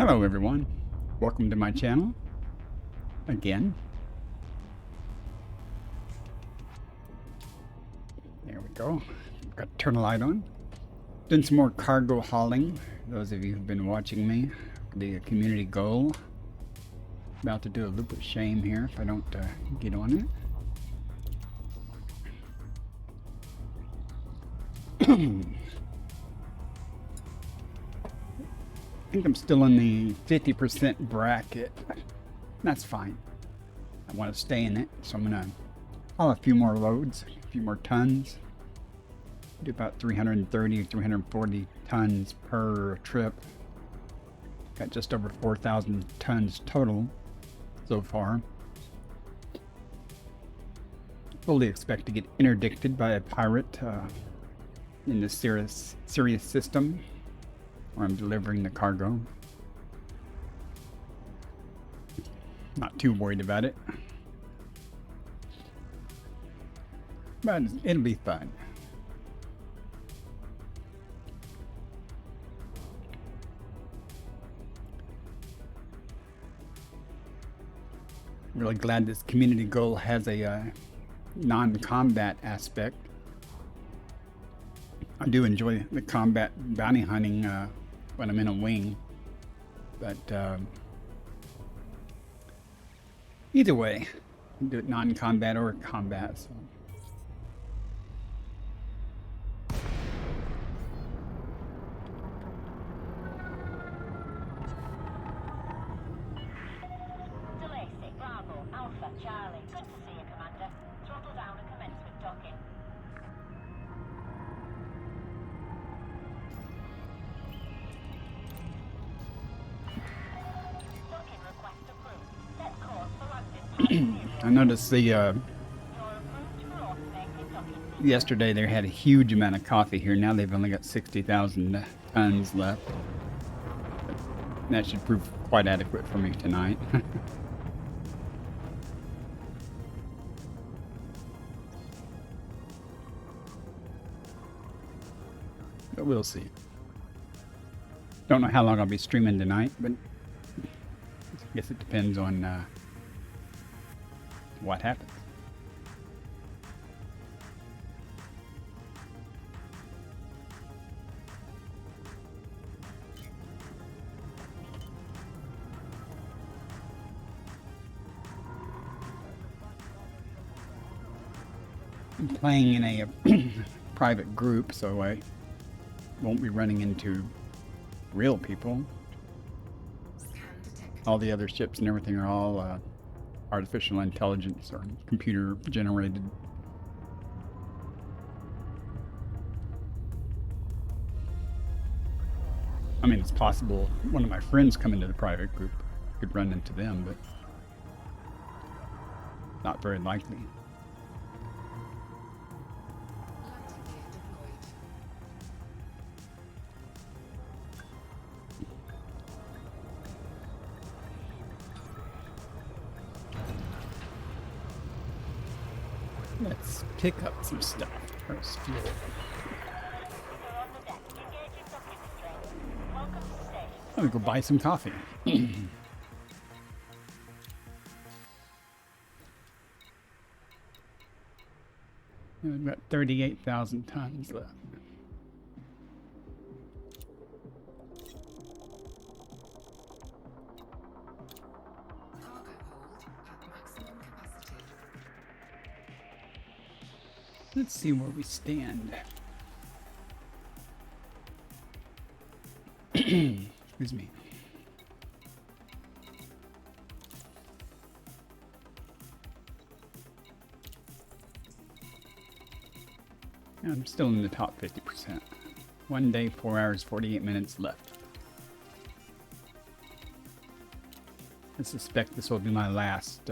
Hello everyone, welcome to my channel again. There we go. Got to turn the light on. Doing some more cargo hauling. Those of you who've been watching me, the community goal. About to do a loop of shame here if I don't get on it. I think I'm still in the 50% bracket. That's fine. I want to stay in it, so I'm gonna haul a few more loads, a few more tons. Do about 330 or 340 tons per trip. Got just over 4,000 tons total so far. Fully expect to get interdicted by a pirate in the Sirius system, where I'm delivering the cargo. Not too worried about it, but it'll be fun. Really glad this community goal has a non-combat aspect. I do enjoy the combat bounty hunting when I'm in a wing, but either way, I do it non-combat or combat. So. Bravo, Alpha, Charlie. Good to see you, Commander. Throttle down and commence with docking. Docking request approved. Set course for landing. I noticed yesterday they had a huge amount of coffee here. Now they've only got 60,000 tons left. That should prove quite adequate for me tonight. But we'll see. Don't know how long I'll be streaming tonight, but I guess it depends on what happens. I'm playing in a private group, so I won't be running into real people. All the other ships and everything are all artificial intelligence or computer generated. I mean, it's possible one of my friends come into the private group, I could run into them, but not very likely. Let's pick up some stuff. First fuel. Let me go buy some coffee. We've got 38,000 tons left. Let's see where we stand. Excuse me. I'm still in the top 50%. 1 day, 4 hours, 48 minutes left. I suspect this will be my last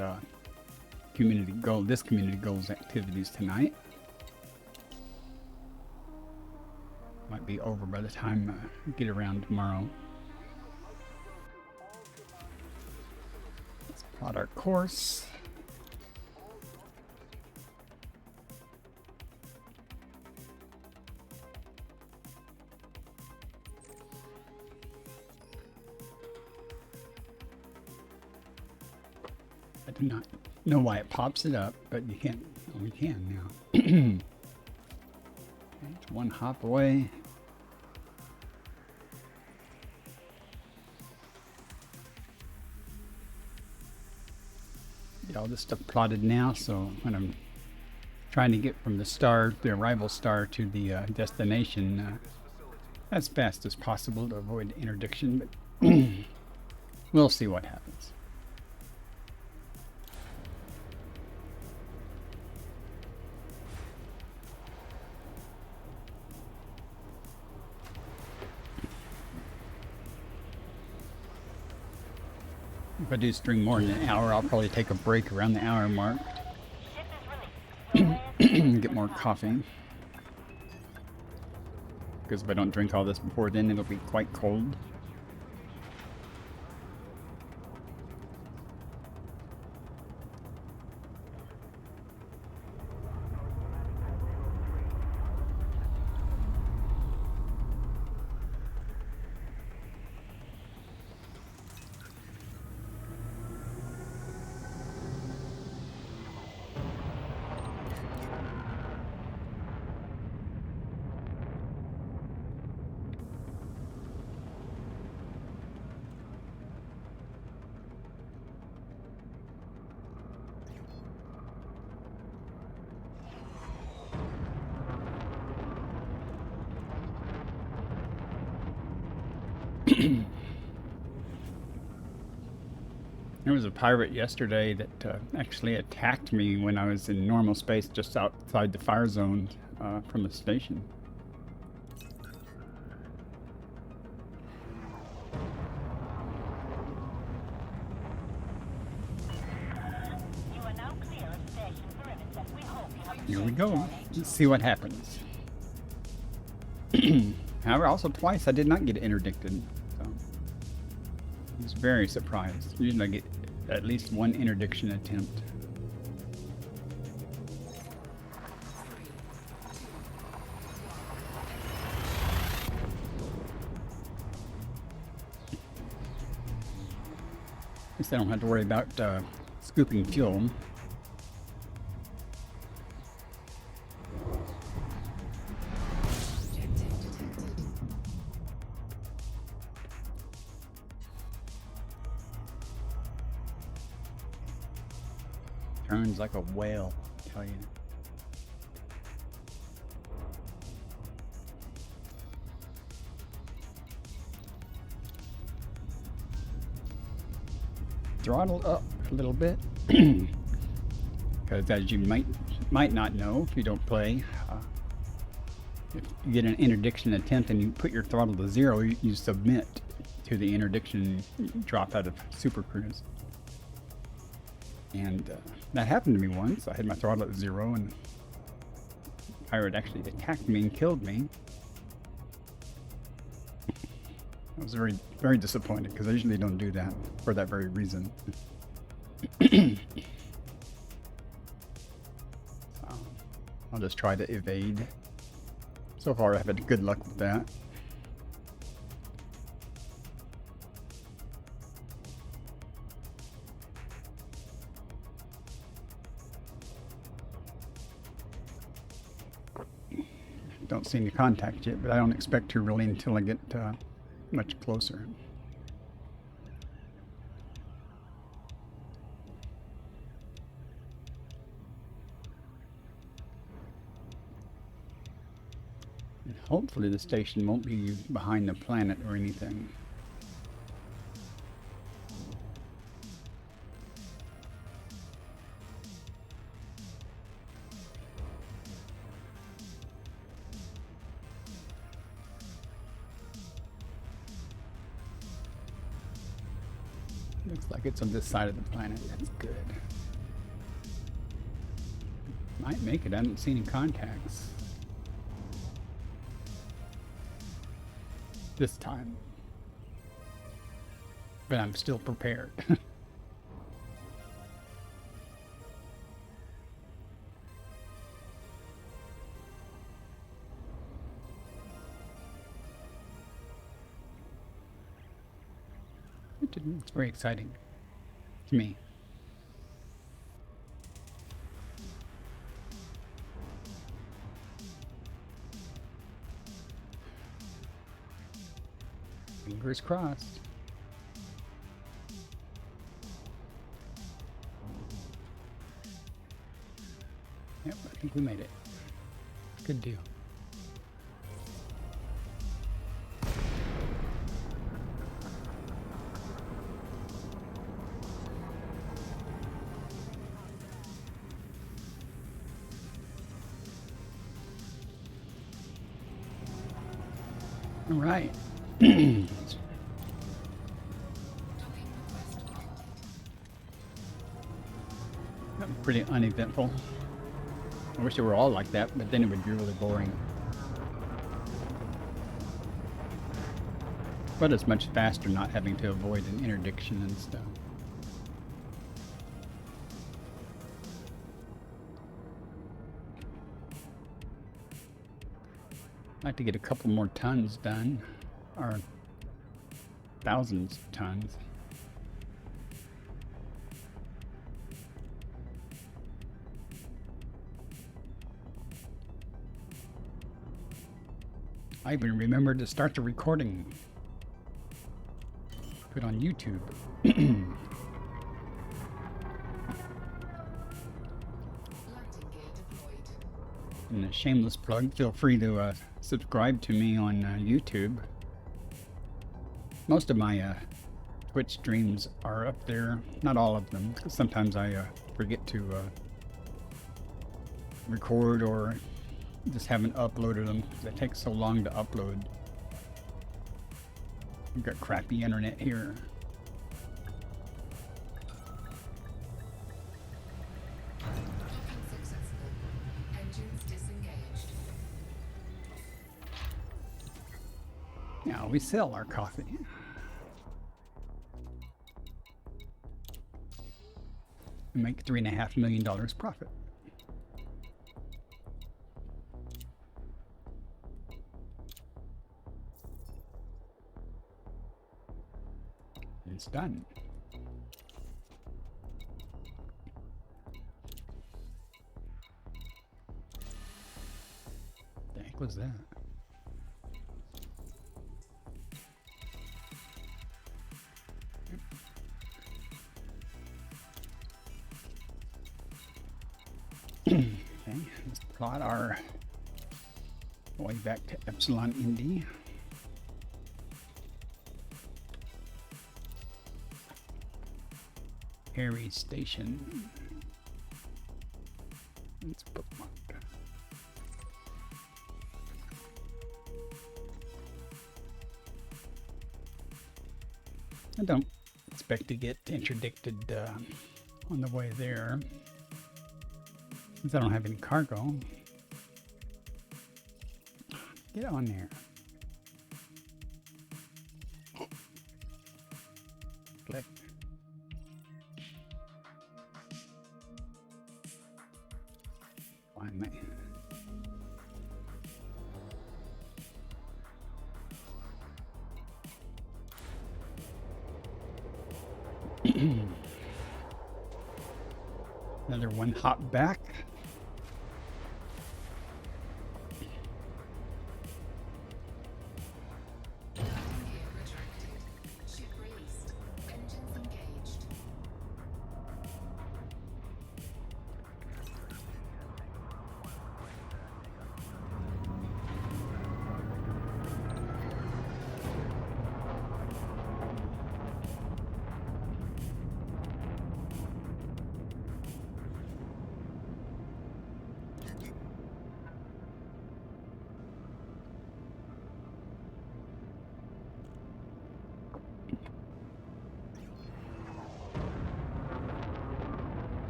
community goal, this community goals activities tonight. Might be over by the time I get around tomorrow. Let's plot our course. I do not know why it pops it up, but you can't. Oh, we can now. It's one hop away. Get all this stuff plotted now, so when I'm trying to get from the star, the arrival star, to the destination as fast as possible to avoid interdiction, but we'll see what happens. If I do string more than an hour, I'll probably take a break around the hour mark. Get more coffee. Because if I don't drink all this before then, it'll be quite cold. There was a pirate yesterday that actually attacked me when I was in normal space just outside the fire zone from the station. You are now clear of station perimeter. We hope you have Here we go. Let's see what happens. However, also twice I did not get interdicted. So I was very surprised. Usually I get at least one interdiction attempt. At least I don't have to worry about scooping fuel. Turns like a whale, I tell you. Throttle up a little bit, because as you might not know if you don't play, if you get an interdiction attempt and you put your throttle to 0, you submit to the interdiction drop out of Super Cruise. And that happened to me once. I had my throttle at 0 and the pirate actually attacked me and killed me. I was very, very disappointed because I usually don't do that for that very reason. So, I'll just try to evade. So far I've had good luck with that. Don't see any contact yet, but I don't expect to really until I get much closer. And hopefully the station won't be behind the planet or anything. Looks like it's on this side of the planet. That's good. Might make it. I haven't seen any contacts this time. But I'm still prepared. It's very exciting to me. Fingers crossed. Yep, I think we made it. Good deal. All right. Pretty uneventful. I wish they were all like that, but then it would be really boring. But it's much faster not having to avoid an interdiction and stuff. I'd like to get a couple more tons done, or thousands of tons. I even remembered to start the recording. Put on YouTube. And a shameless plug, feel free to subscribe to me on YouTube. Most of my Twitch streams are up there. Not all of them, because sometimes I forget to record or just haven't uploaded them because it takes so long to upload. We've got crappy internet here. Now we sell our coffee. And make $3.5 million profit. It's done. The heck was that? Okay, let's plot our way back to Epsilon Indy. Harry Station. Let's bookmark. I don't expect to get interdicted on the way there, since I don't have any cargo. Get on there. Click. Find me. Another one hop back.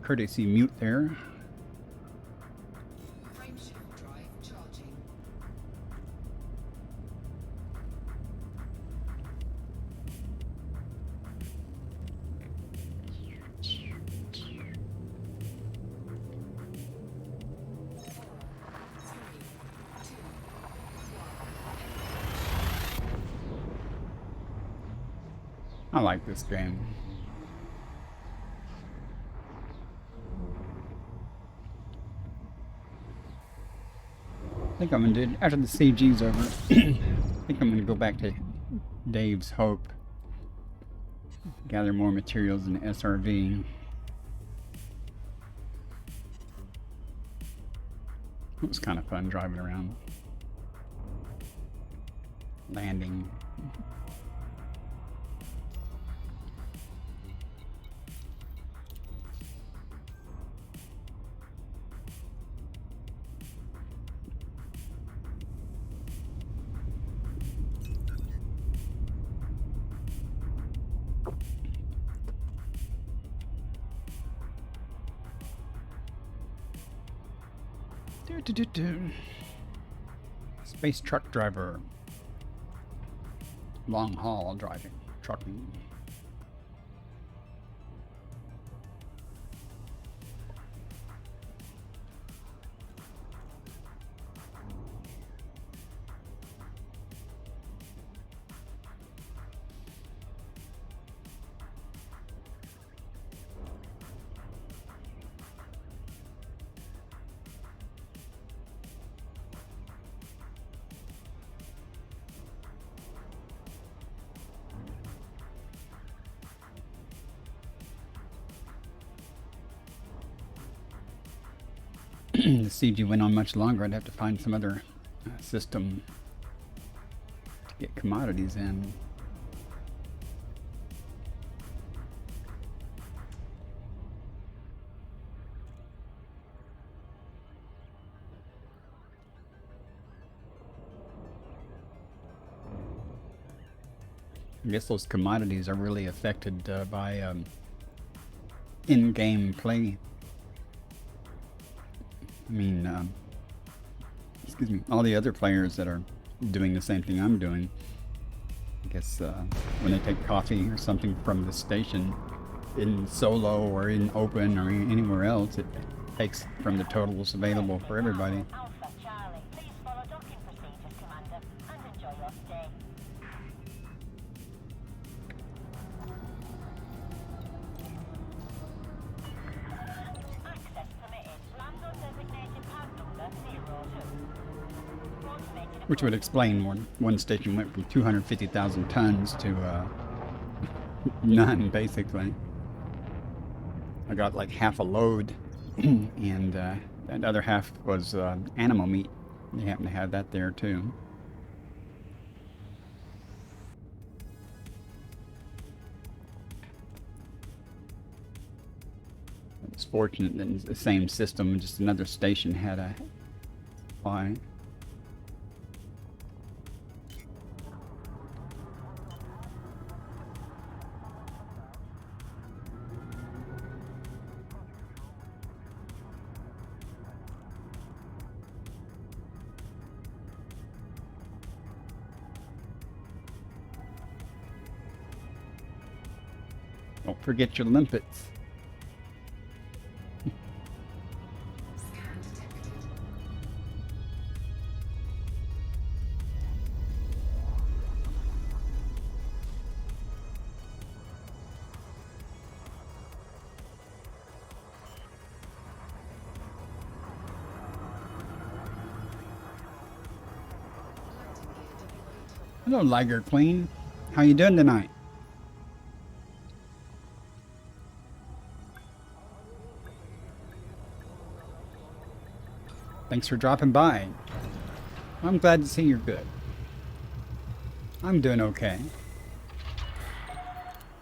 Courtesy mute there. Frameshift drive charging. I like this game. I think I'm gonna do, after the CG's over, I think I'm gonna go back to Dave's Hope. Gather more materials in the SRV. It was kind of fun driving around. Landing. Space truck driver. Long haul driving, trucking. The CG went on much longer. I'd have to find some other system to get commodities in. I guess those commodities are really affected by in-game play. I mean, excuse me, all the other players that are doing the same thing I'm doing, I guess when they take coffee or something from the station in solo or in open or anywhere else, it takes from the totals available for everybody. Alpha Charlie, please follow docking procedures, Commander, and enjoy your stay. Access permitted. Land on designated pad number 02. Automated Which would explain one station went from 250,000 tons to none, basically. I got like half a load, and that other half was animal meat. They happen to have that there too. It's fortunate that the same system, just another station, had a supply. Don't forget your limpets. Scan detected. Landing gear deployed. Hello, Liger Queen. How you doing tonight? Thanks for dropping by. I'm glad to see you're good. I'm doing okay.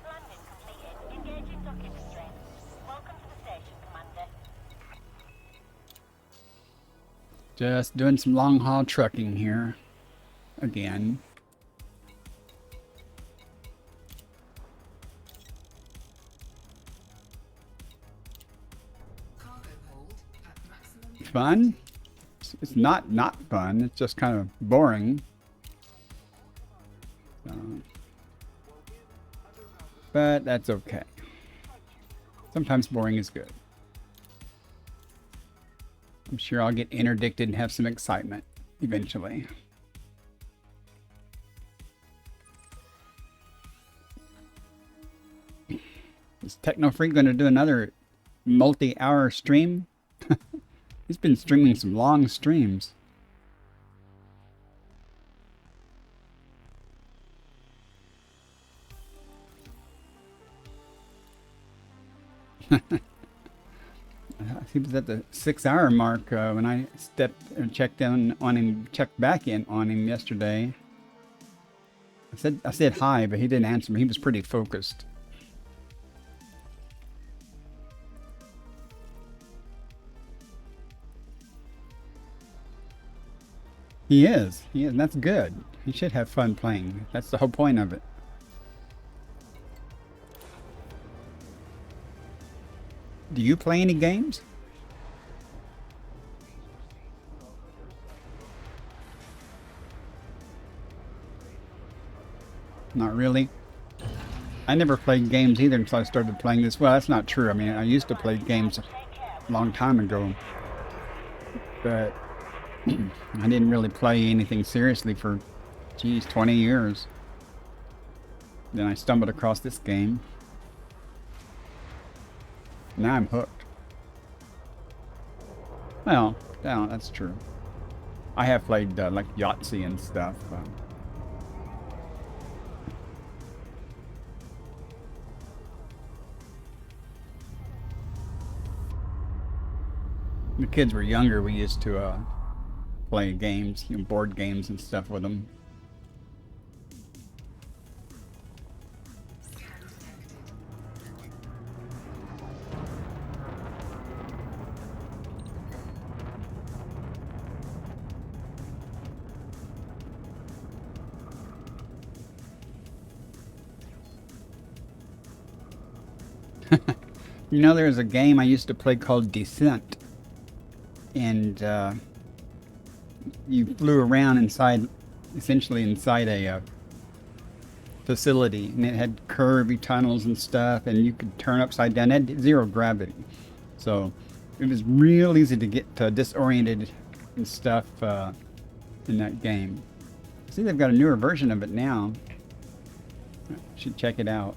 landing completed. Engaging docking restraints. Welcome to the station, Commander. Just doing some long haul trucking here. Again. Cargo hold at maximum. Fun? It's not fun. It's just kind of boring. But that's okay. Sometimes boring is good. I'm sure I'll get interdicted and have some excitement eventually. Is Techno Freak going to do another multi-hour stream? He's been streaming some long streams. He was at the 6 hour mark when I stepped and checked in on him, checked back in on him yesterday. I said hi, but he didn't answer me. He was pretty focused. He is, and that's good. He should have fun playing. That's the whole point of it. Do you play any games? Not really. I never played games either until I started playing this. Well, that's not true. I mean, I used to play games a long time ago, but I didn't really play anything seriously for, geez, 20 years. Then I stumbled across this game. Now I'm hooked. Well, no, that's true. I have played like Yahtzee and stuff. When the kids were younger, we used to play games, board games and stuff with them. Scan detected. You know, there was a game I used to play called Descent, and you flew around inside, essentially inside a facility, and it had curvy tunnels and stuff, and you could turn upside down. It had zero gravity, so it was real easy to get disoriented and stuff in that game. See, they've got a newer version of it now. Should check it out.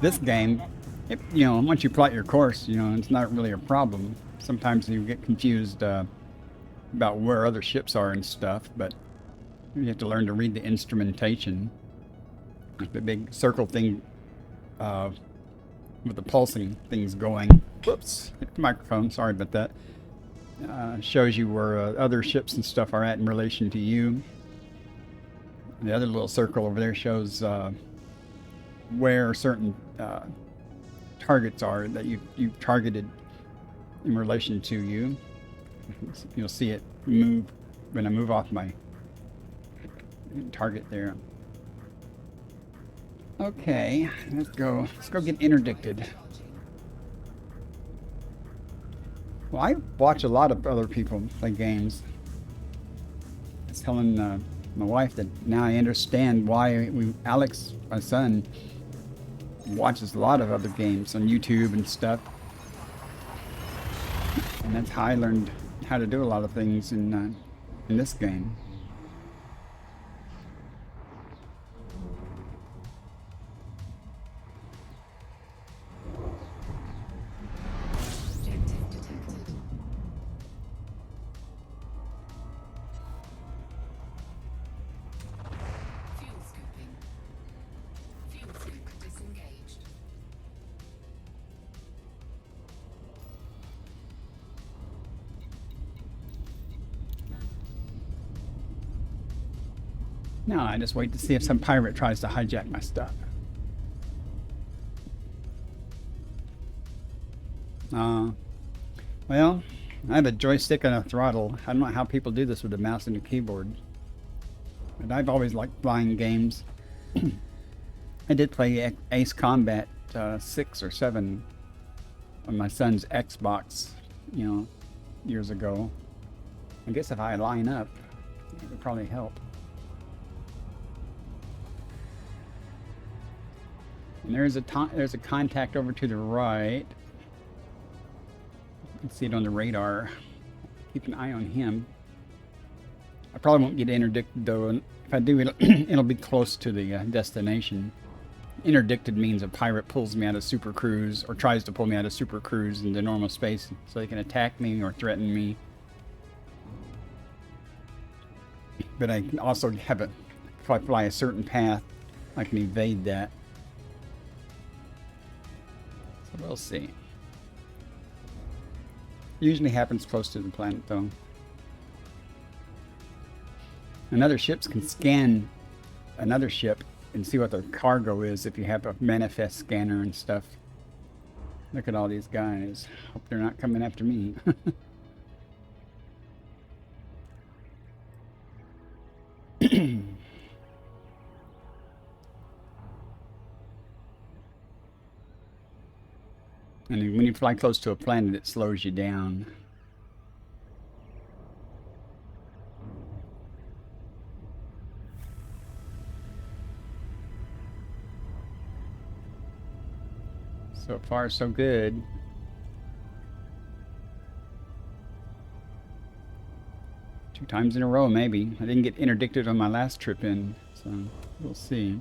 This game, once you plot your course, it's not really a problem. Sometimes you get confused about where other ships are and stuff, but you have to learn to read the instrumentation. The big circle thing with the pulsing things going. Whoops, hit the microphone, sorry about that. Shows you where other ships and stuff are at in relation to you. The other little circle over there shows where certain targets are that you've targeted in relation to you. You'll see it move when I move off my target there. Okay, let's go get interdicted. Well, I watch a lot of other people play games. I was telling my wife that now I understand why Alex, my son, watches a lot of other games on YouTube and stuff. And that's how I learned how to do a lot of things in this game. Objective detected. Fuel scooping. Fuel scoop disengaged. Now I just wait to see if some pirate tries to hijack my stuff. Well, I have a joystick and a throttle. I don't know how people do this with a mouse and a keyboard. But I've always liked flying games. I did play Ace Combat 6 or 7 on my son's Xbox, years ago. I guess if I line up, it would probably help. And there's a contact over to the right. You can see it on the radar. Keep an eye on him. I probably won't get interdicted though, and if I do, it'll be close to the destination. Interdicted means a pirate pulls me out of Super Cruise, or tries to pull me out of Super Cruise into normal space so they can attack me or threaten me. But I can also have it, if I fly a certain path, I can evade that. So we'll see. Usually happens close to the planet though. And other ships can scan another ship and see what their cargo is if you have a manifest scanner and stuff. Look at all these guys. Hope they're not coming after me. And when you fly close to a planet, it slows you down. So far, so good. Two times in a row, maybe. I didn't get interdicted on my last trip in, so we'll see.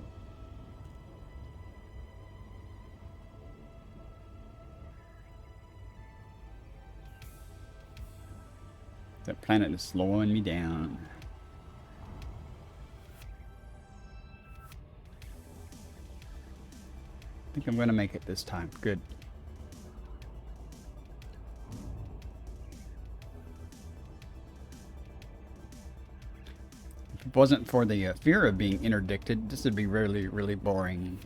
That planet is slowing me down. I think I'm going to make it this time. Good. If it wasn't for the fear of being interdicted, this would be really, really boring.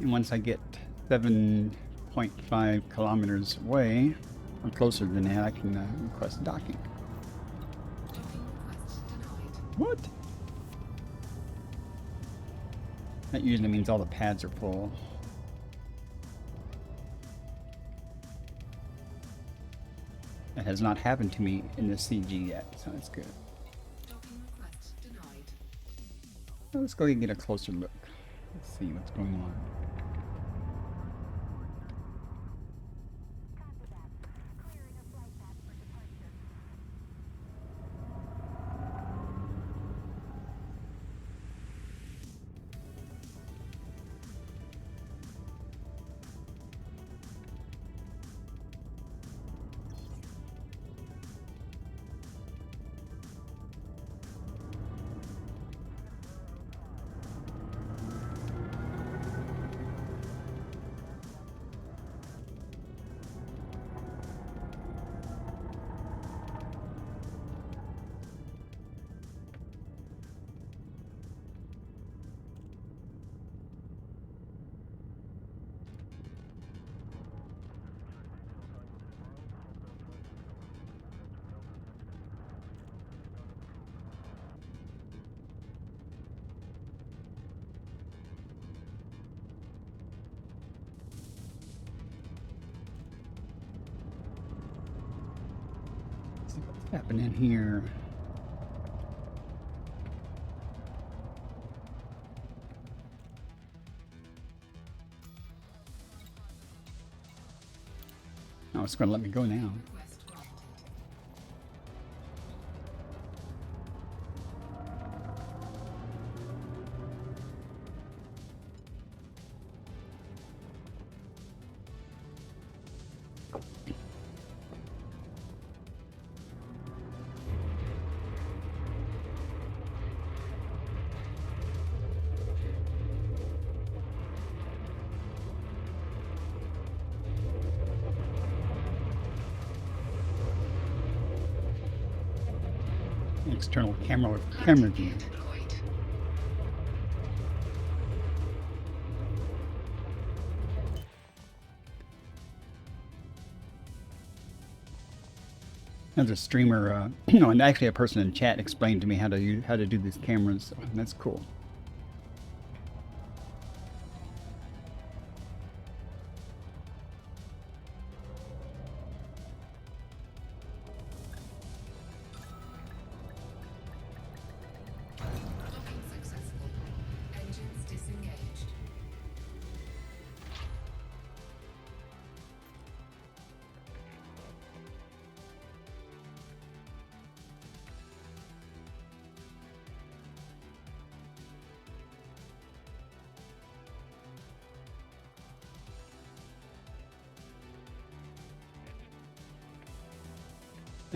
And once I get 7.5 kilometers away, or closer than that, I can request docking. Docking request denied. What? That usually means all the pads are full. That has not happened to me in the CG yet, so that's good. Docking request denied. Well, let's go and get a closer look. Let's see what's going on. See what's happening here. Oh, it's going to let me go now. Request granted. External camera view. Deployed. There's a streamer, no, and actually a person in chat explained to me how to do these cameras. Oh, that's cool. Docking successful. Engines disengaged.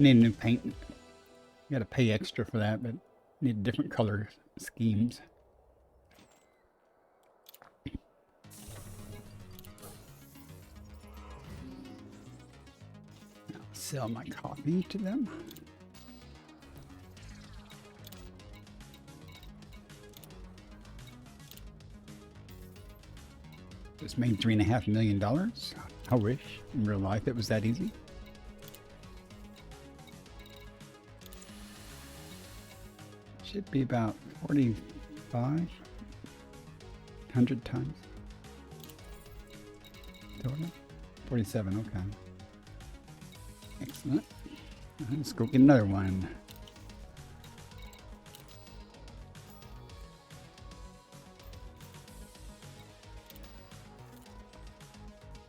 I need a new paint. You gotta pay extra for that, but I need different color schemes. I'll sell my coffee to them. Just made $3.5 million. I wish in real life it was that easy. Should be about 4,500 tons total. 47, okay. Excellent. Let's go get another one.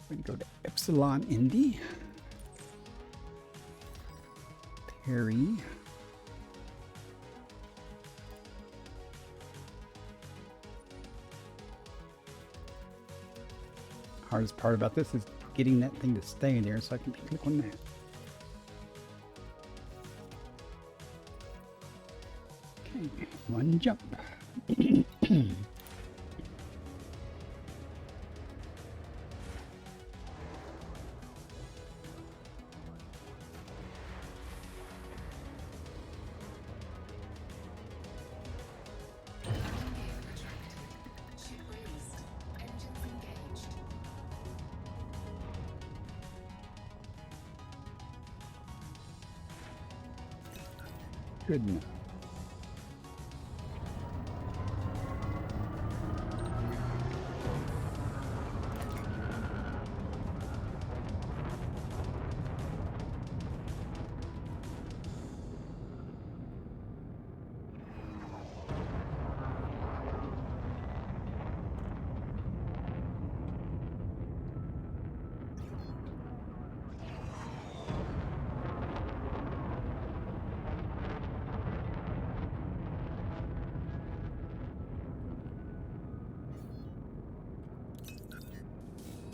We can go to Epsilon Indy. Perry. Hardest part about this is getting that thing to stay there so I can click on that. Okay, one jump. Gear retracted. Ship released. Engines engaged. Good enough.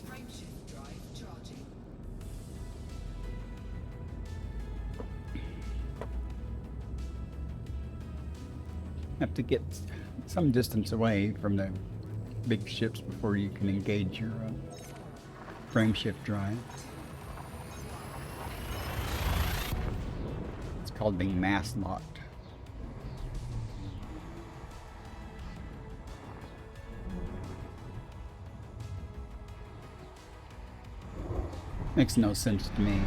Frameshift drive charging. Have to get some distance away from the big ships before you can engage your frame shift drive. It's called being mass locked. Makes no sense to me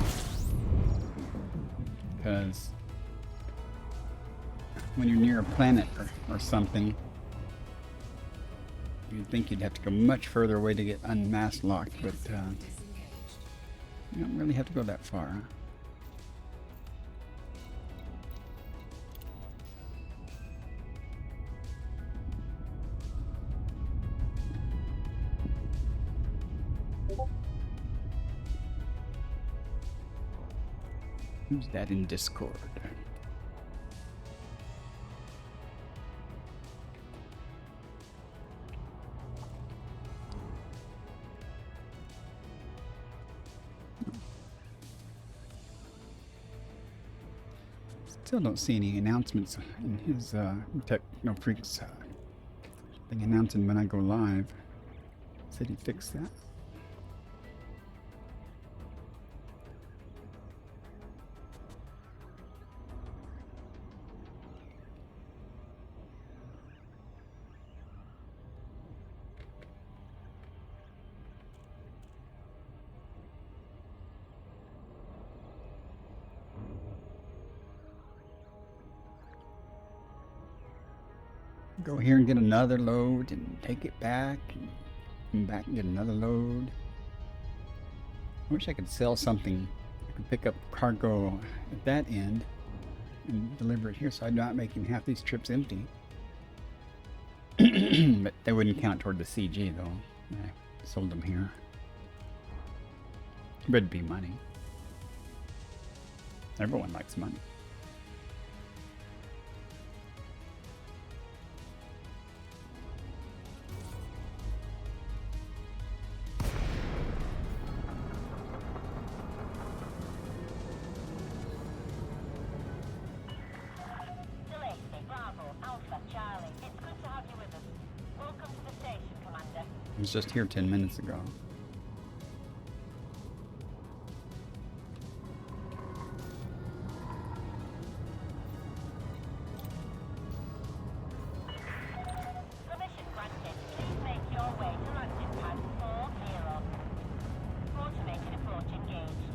because when you're near a planet or something, you'd think you'd have to go much further away to get unmask locked, but Disengaged. you don't really have to go that far. Who's that in Discord? Still don't see any announcements in his Techno Freaks thing announcing when I go live. Said he fixed that. Go here and get another load and take it back and come back and get another load. I wish I could sell something. I could pick up cargo at that end and deliver it here so I'm not making half these trips empty. But they wouldn't count toward the CG though. I sold them here. But it'd be money. Everyone likes money. was just here 10 minutes ago. Permission granted. Please make your way to landing pad 40. Automated approach engaged.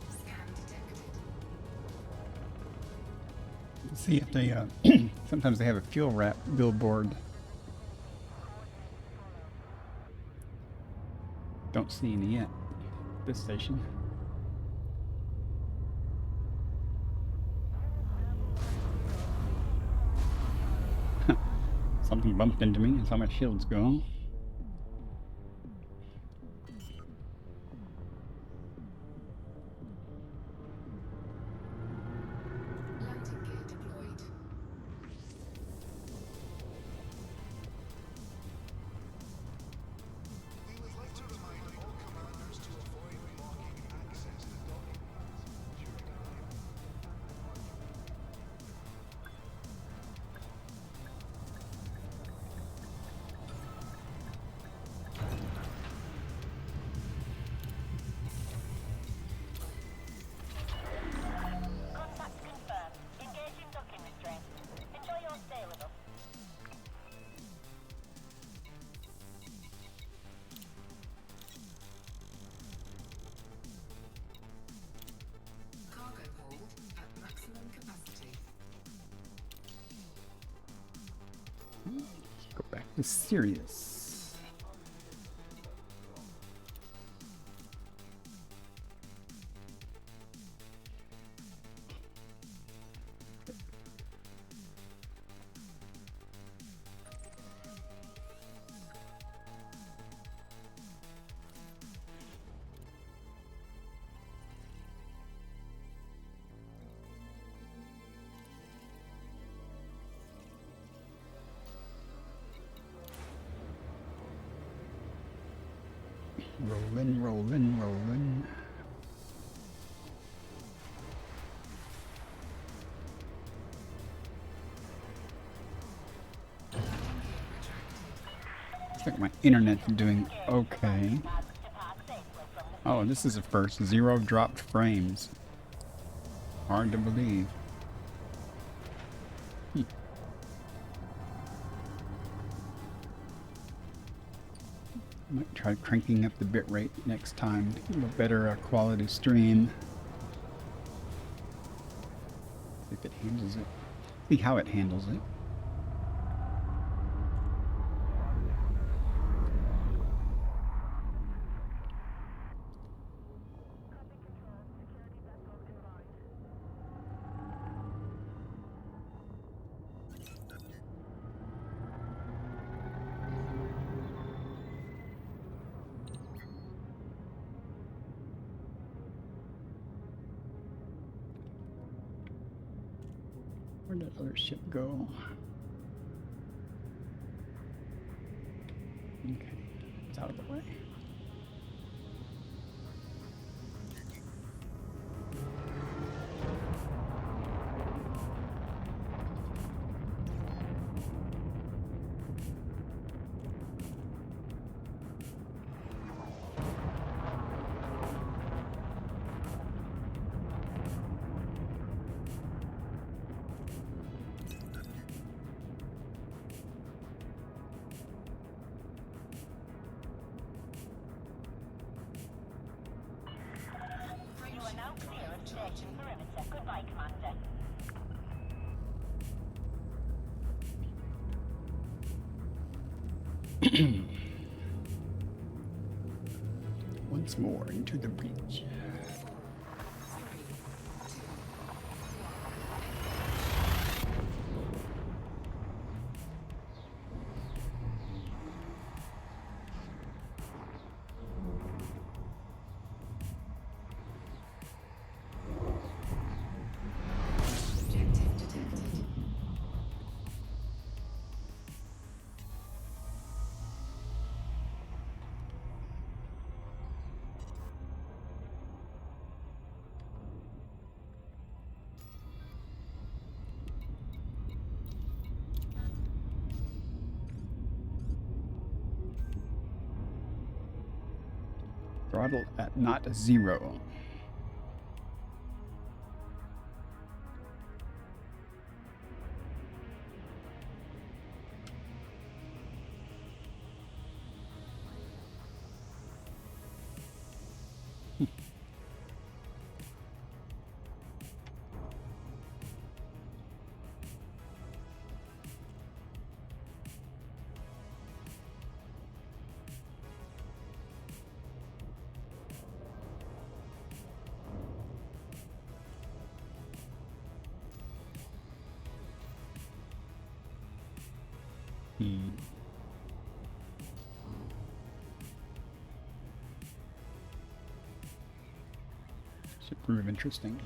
Scan detected. See if they, sometimes they have a fuel wrap billboard. Don't see any yet. This station. Something bumped into me and saw my shields go. Landing gear deployed. We would like to remind all commanders to avoid blocking access to documents during arrival. Contact confirmed. Engaging docking restraints. Enjoy your stay with us. Cargo hold at maximum capacity. Go back to Sirius. Rolling, rolling, rolling. Looks like my internet's doing okay. Pads depart safely from the Oh, this is a first. 0 dropped frames. Hard to believe. Might try cranking up the bitrate next time to give a better quality stream. See if it handles it. See how it handles it. Where'd that other ship go? Okay, it's out of the way. You are now clear of station perimeter. Goodbye, Commander. Once more into the breach. 4, 3, throttle at not 0. Should prove interesting.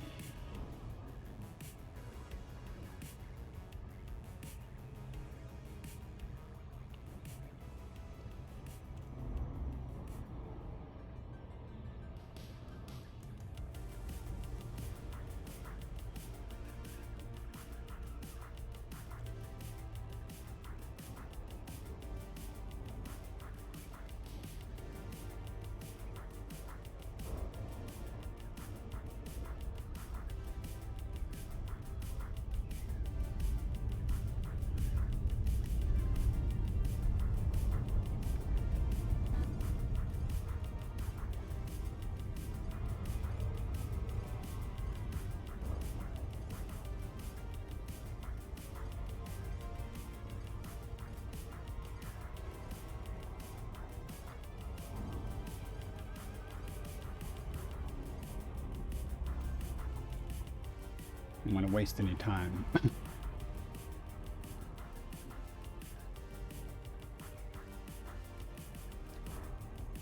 I don't want to waste any time.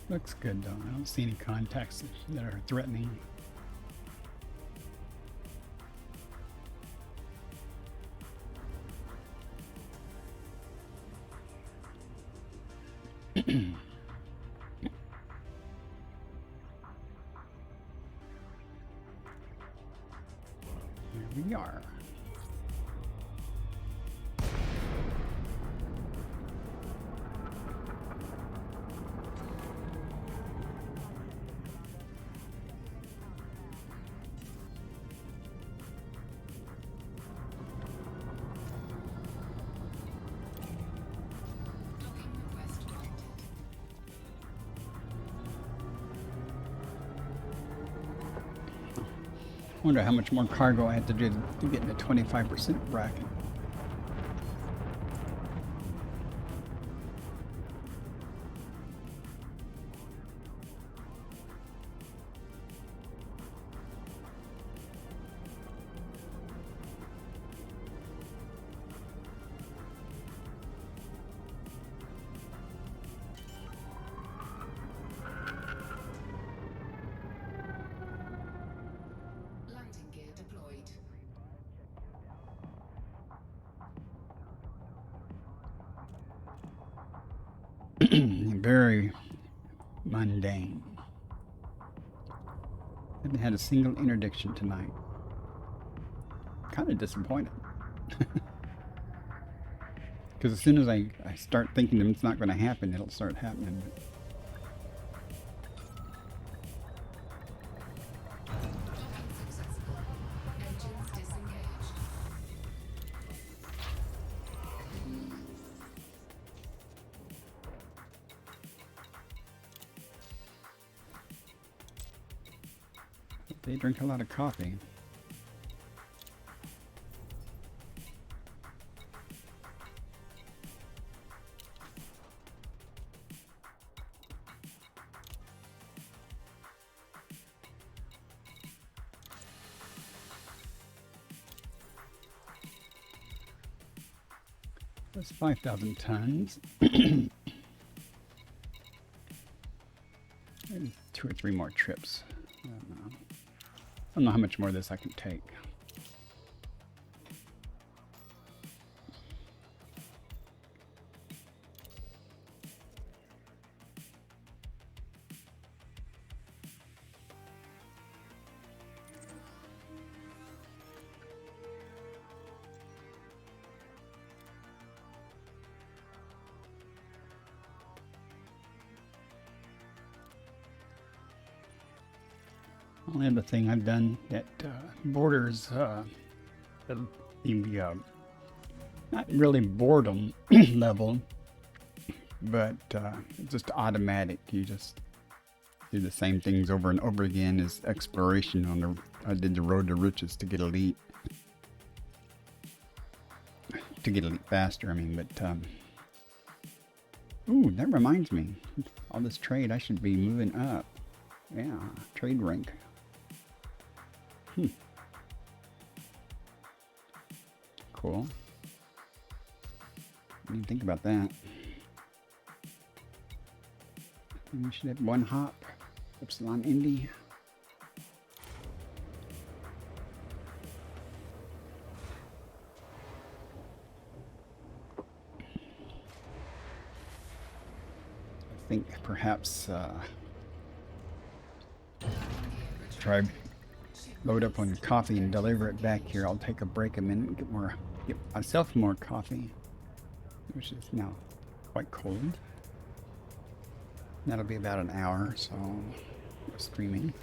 Looks good though. I don't see any contacts that are threatening. Here we are. Docking request granted. Wonder how much more cargo I had to do to get in the 25% bracket. Landing gear deployed. Very mundane. Haven't had a single interdiction tonight. Kind of disappointed. Because as soon as I start thinking that it's not going to happen, it'll start happening. Docking successful. Engines disengaged. They drink a lot of coffee. That's 5,000 tons. Maybe 2 or 3 more trips. I don't know how much more of this I can take. Only other thing I've done that borders the not really boredom level, but just automatic. You just do the same things over and over again as exploration on the. I did the Road to Riches to get elite. To get elite faster, I mean, but ooh, that reminds me. All this trade, I should be moving up. Yeah, trade rank. Cool. What do you think about that? We should have one hop. Epsilon Indy. I think perhaps try load up on coffee and deliver it back here. I'll take a break a minute and get myself more coffee, which is now quite cold. That'll be about an hour, so of streaming.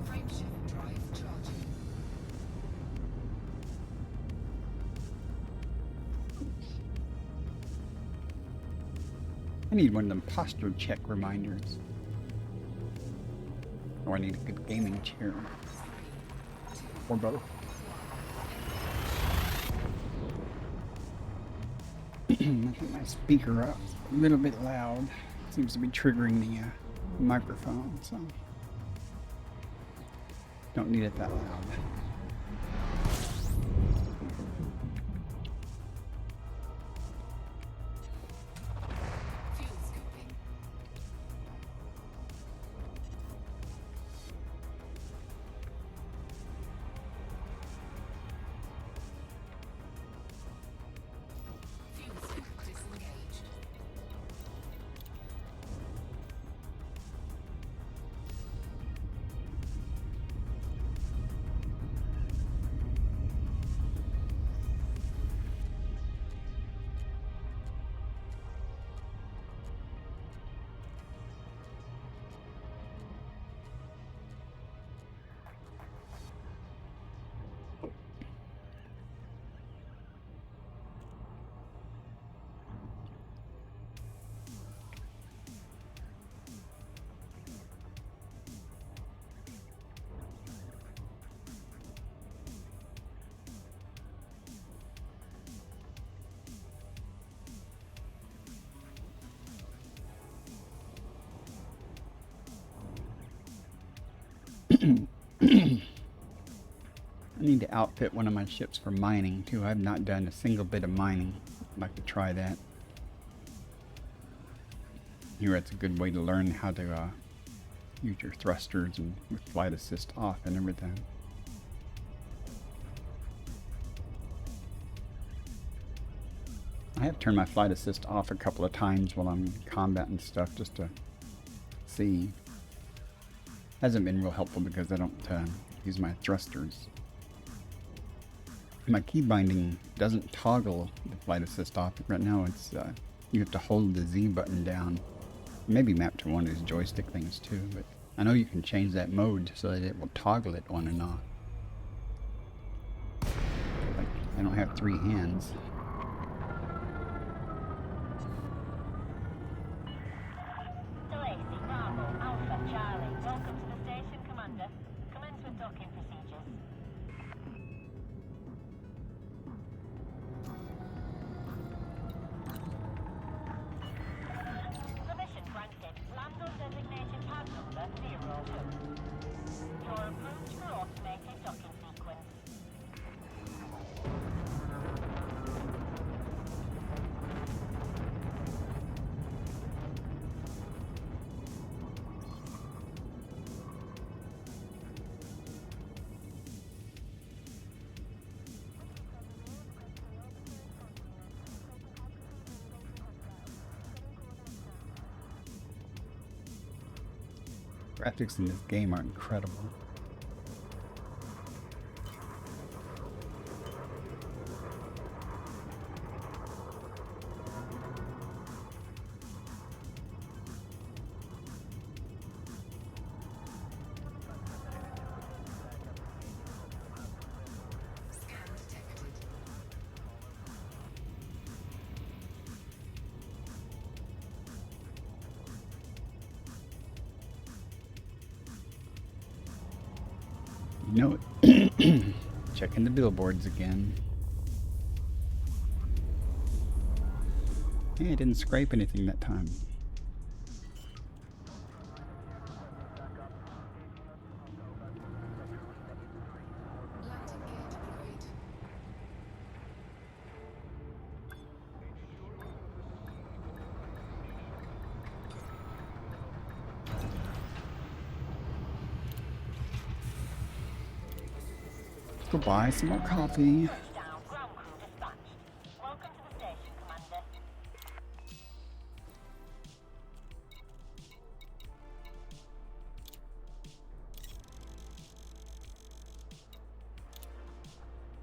Frameshift drive charging. I need one of them posture check reminders. Or I need a good gaming chair. Or both. I think my speaker up a little bit loud. Seems to be triggering the microphone, so don't need it that loud. Fuel scoping. Fuel scope disengaged. I need to outfit one of my ships for mining too. I've not done a single bit of mining. I'd like to try that. Here, it's a good way to learn how to use your thrusters and with flight assist off and everything. I have turned my flight assist off a couple of times while I'm in combat and stuff just to see. Hasn't been real helpful because I don't use my thrusters. My key binding doesn't toggle the flight assist off. Right now it's you have to hold the Z button down. Maybe mapped to one of these joystick things too, but I know you can change that mode so that it will toggle it on and off. Like, I don't have three hands. Delacey, Bravo, Alpha, Charlie. Welcome to the station, Commander. Commence with docking procedures. Permission granted. Land on designated pad number 02. You're approved for automated docking sequence. Graphics in this game are incredible. Scan detected. You know it. Checking the billboards again. Hey, I didn't scrape anything that time. Landing gear deployed. Let's go buy some more coffee. Down, ground crew dispatched. Welcome to the station, Commander.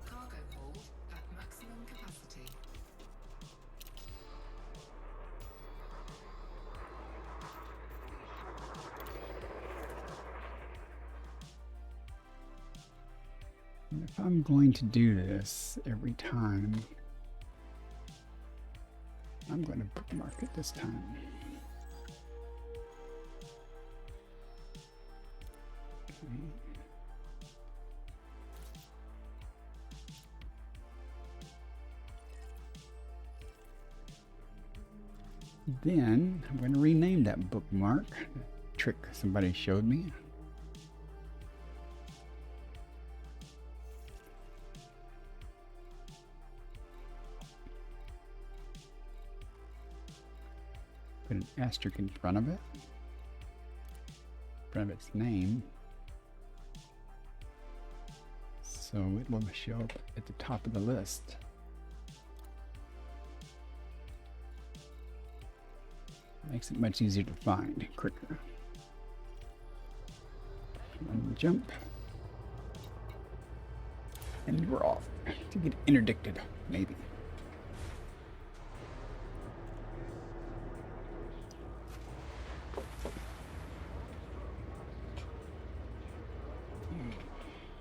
Cargo hold at maximum capacity. If I'm going to do this every time, I'm going to bookmark it this time. Okay. Then I'm going to rename that bookmark. Trick somebody showed me. Put an asterisk in front of it, in front of its name, so it will show up at the top of the list. Makes it much easier to find quicker. One jump, and we're off to get interdicted, maybe.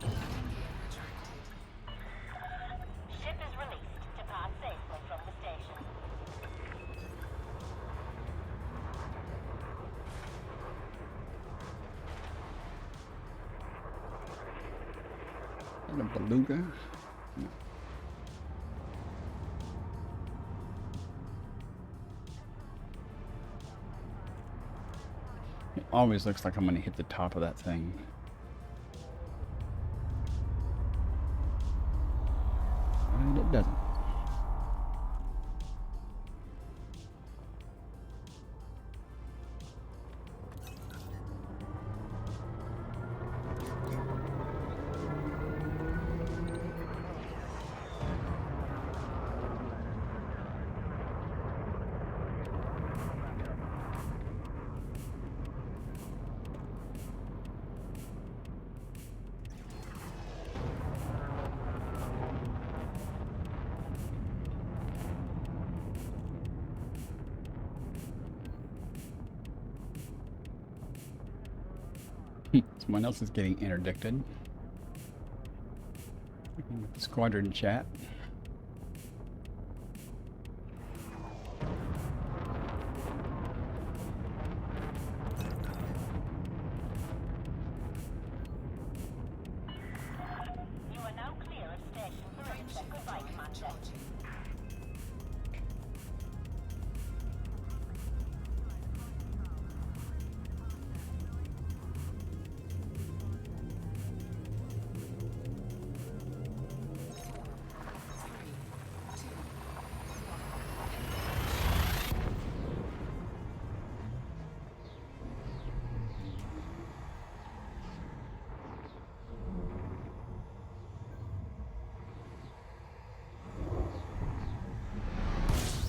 Landing gear retracted. Ship is released. Depart safely from the station. And a beluga. No. It always looks like I'm going to hit the top of that thing. And it doesn't. Someone else is getting interdicted. With the squadron chat. You are now clear of station perimeter. Goodbye, Commander. Charging.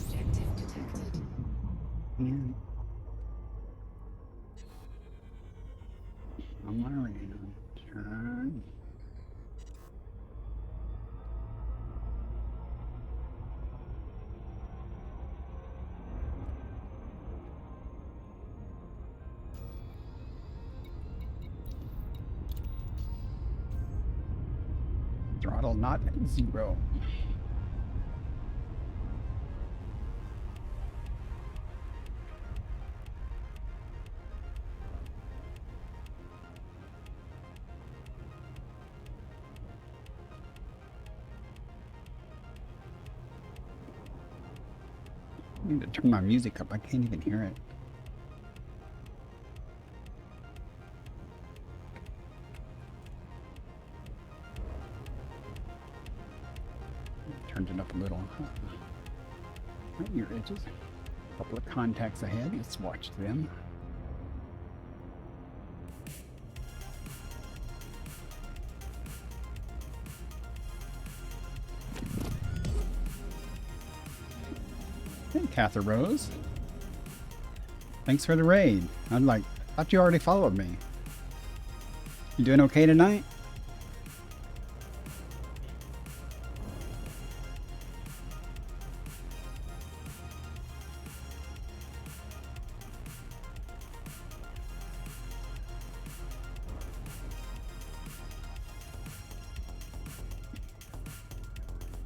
Objective detected. And Throttle not at 0. I need to turn my music up. I can't even hear it. Turned it up a little. Right near edges. A couple of contacts ahead. Let's watch them. Hey, Cather Rose. Thanks for the raid. Thought you already followed me. You doing okay tonight?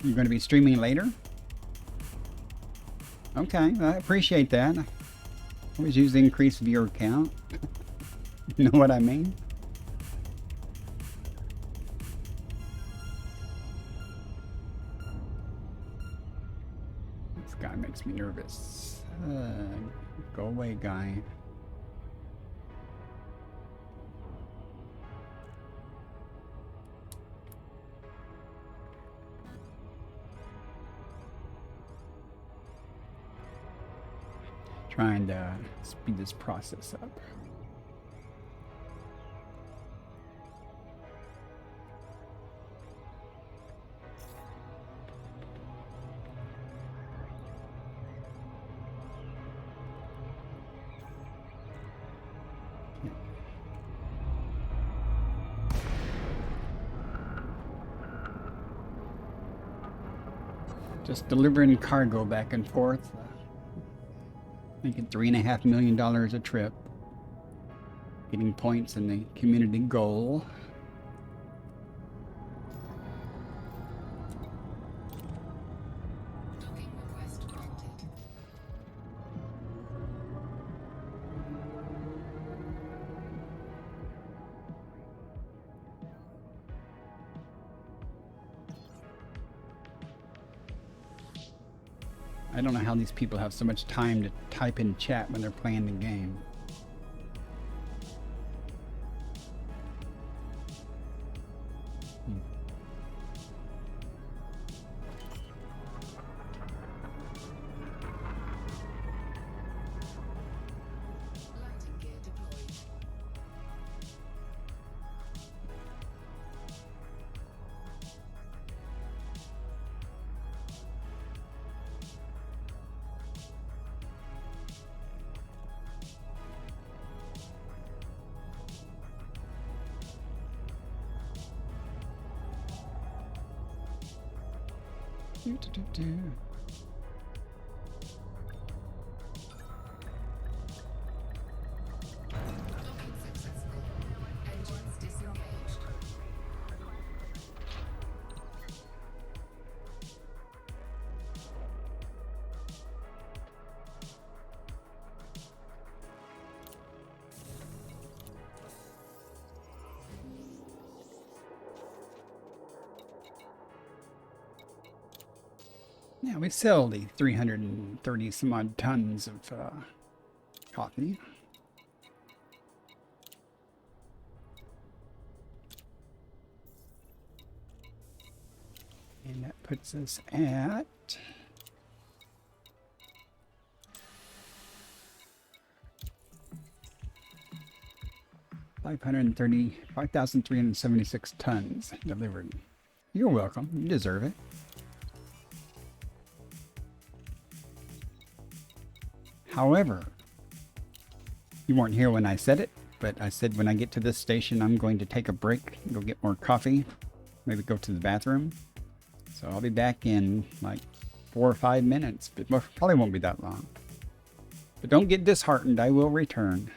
You're going to be streaming later? Okay, I appreciate that. I always use the increased viewer count. You know what I mean? This guy makes me nervous. Go away, guy. Trying to speed this process up. Just delivering cargo back and forth. Making $3.5 million a trip. Getting points in the community goal. Docking request granted. I don't know how these people have so much time to type in chat when they're playing the game. Landing gear deployed. Docking successful. Engines disengaged. Yeah, we sell the 330 some odd tons of coffee. And that puts us at five thousand 376 tons delivered. You're welcome. You deserve it. However, you weren't here when I said it, but I said when I get to this station, I'm going to take a break, go get more coffee, maybe go to the bathroom. So I'll be back in like 4 or 5 minutes, but probably won't be that long. But don't get disheartened, I will return.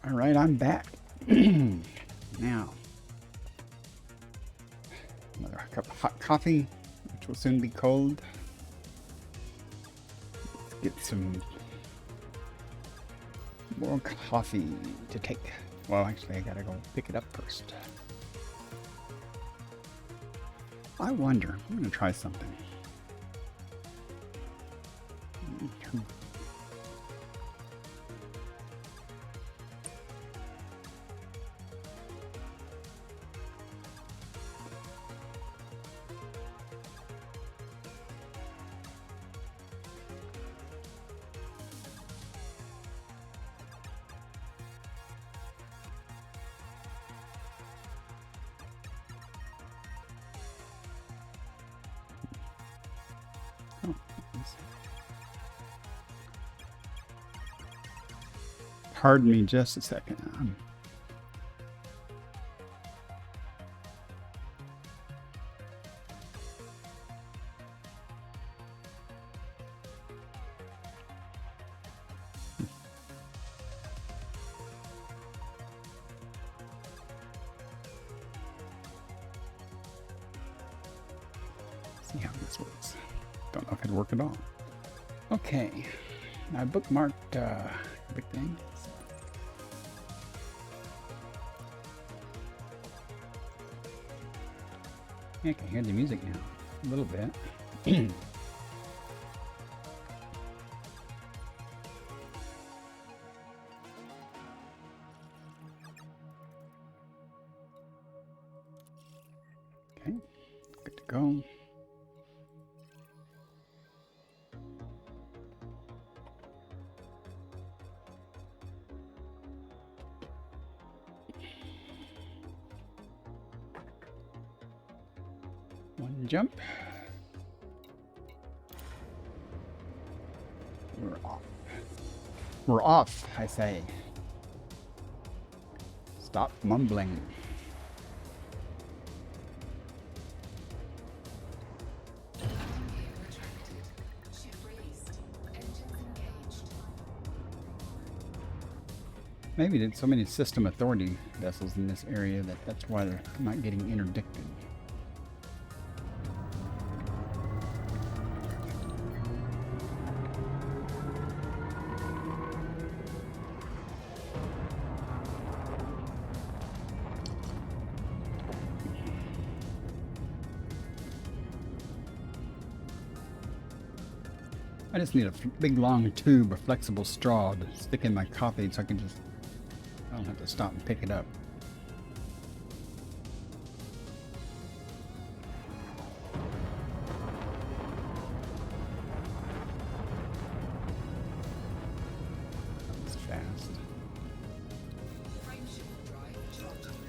All right, I'm back. Now, another cup of hot coffee, which will soon be cold. Let's get some more coffee to take. Well, actually, I gotta go pick it up first. I wonder, I'm gonna try something. Oh, pardon me just a second. See how this works. Don't know if it'd work at all. Okay, I bookmarked everything. Yeah, I can hear the music now, a little bit. Okay, good to go. One jump. We're off. We're off, I say. Stop mumbling. Retracted. Ship released. Engines engaged. Maybe there's so many system authority vessels in this area that's why they're not getting interdicted. I just need a big long tube of flexible straw to stick in my coffee so I don't have to stop and pick it up. That's fast. Frameshift drive charging.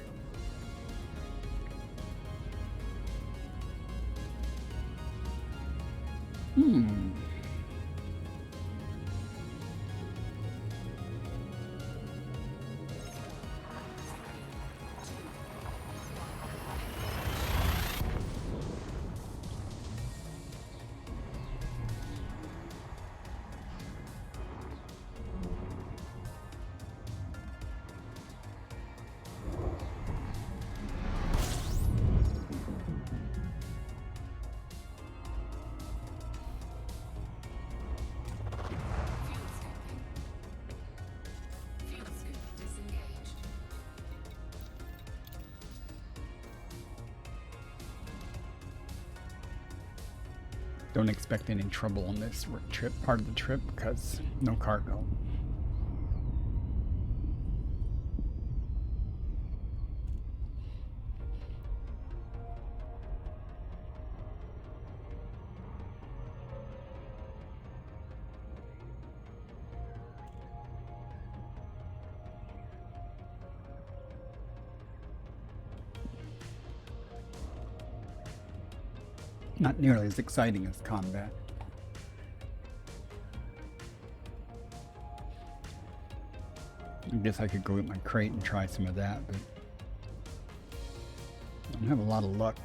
Fuel scoping. Fuel scoop disengaged. Don't expect any trouble on this part of the trip because no cargo. Not nearly as exciting as combat. I guess I could go get my crate and try some of that, but I don't have a lot of luck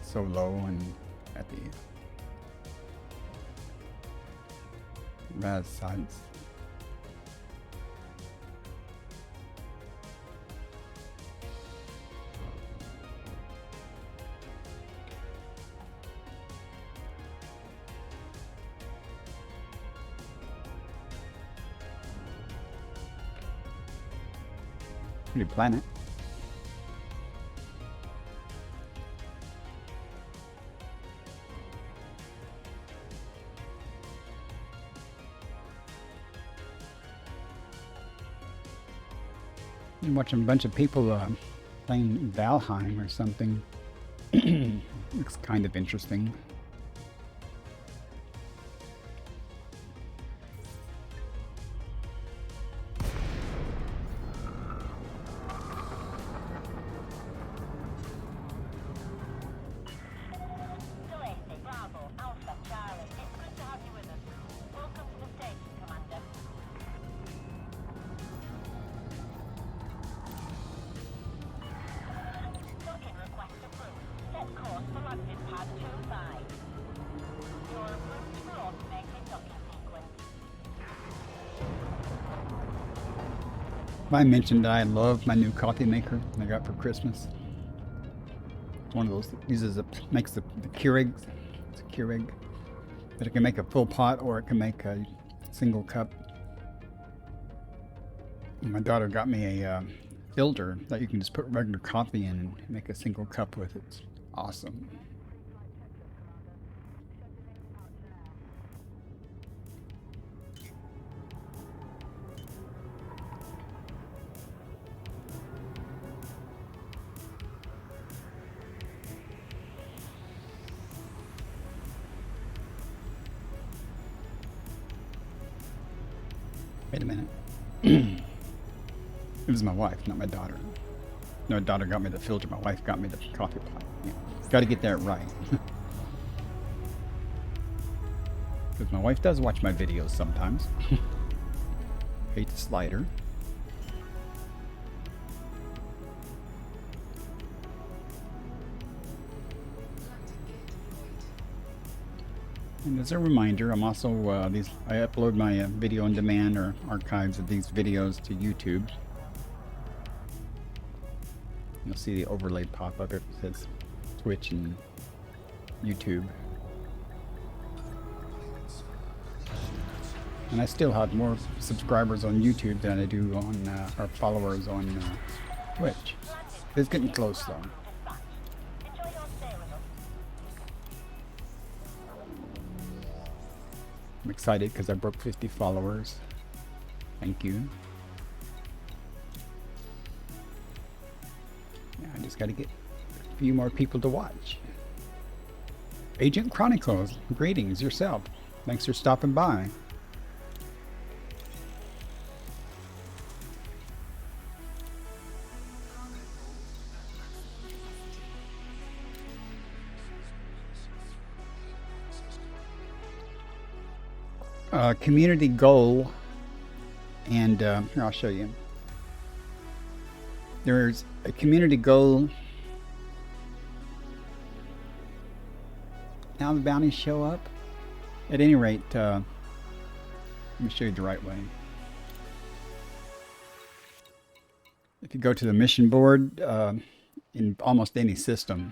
so low and at the RAS sites. Pretty planet. I'm watching a bunch of people playing Valheim or something. Looks kind of interesting. Delacey, Bravo, Alpha, Charlie. It's good to have you with us. Welcome to the station, Commander. Docking request approved. Set course for landing pad 25. You're approved for automated docking sequence. I mentioned that I love my new coffee maker I got for Christmas. It's one of those that makes the Keurig. It's a Keurig. But it can make a full pot or it can make a single cup. And my daughter got me a filter that you can just put regular coffee in and make a single cup with. It's awesome. Wait a minute. It was my wife, not my daughter. No, my daughter got me the filter. My wife got me the coffee pot. Yeah. Got to get that right. Because my wife does watch my videos sometimes. Hate the slider. And as a reminder, I'm also I upload my video on demand or archives of these videos to YouTube. You'll see the overlay pop up. It says Twitch and YouTube. And I still have more subscribers on YouTube than I do on or followers on Twitch. It's getting close though. Enjoy your stay with us. I'm excited because I broke 50 followers. Thank you. Yeah, I just got to get a few more people to watch. Agent Chronicles, greetings yourself. Thanks for stopping by. Community goal, and here I'll show you. There's a community goal. Now the bounties show up. At any rate, let me show you the right way. If you go to the mission board in almost any system,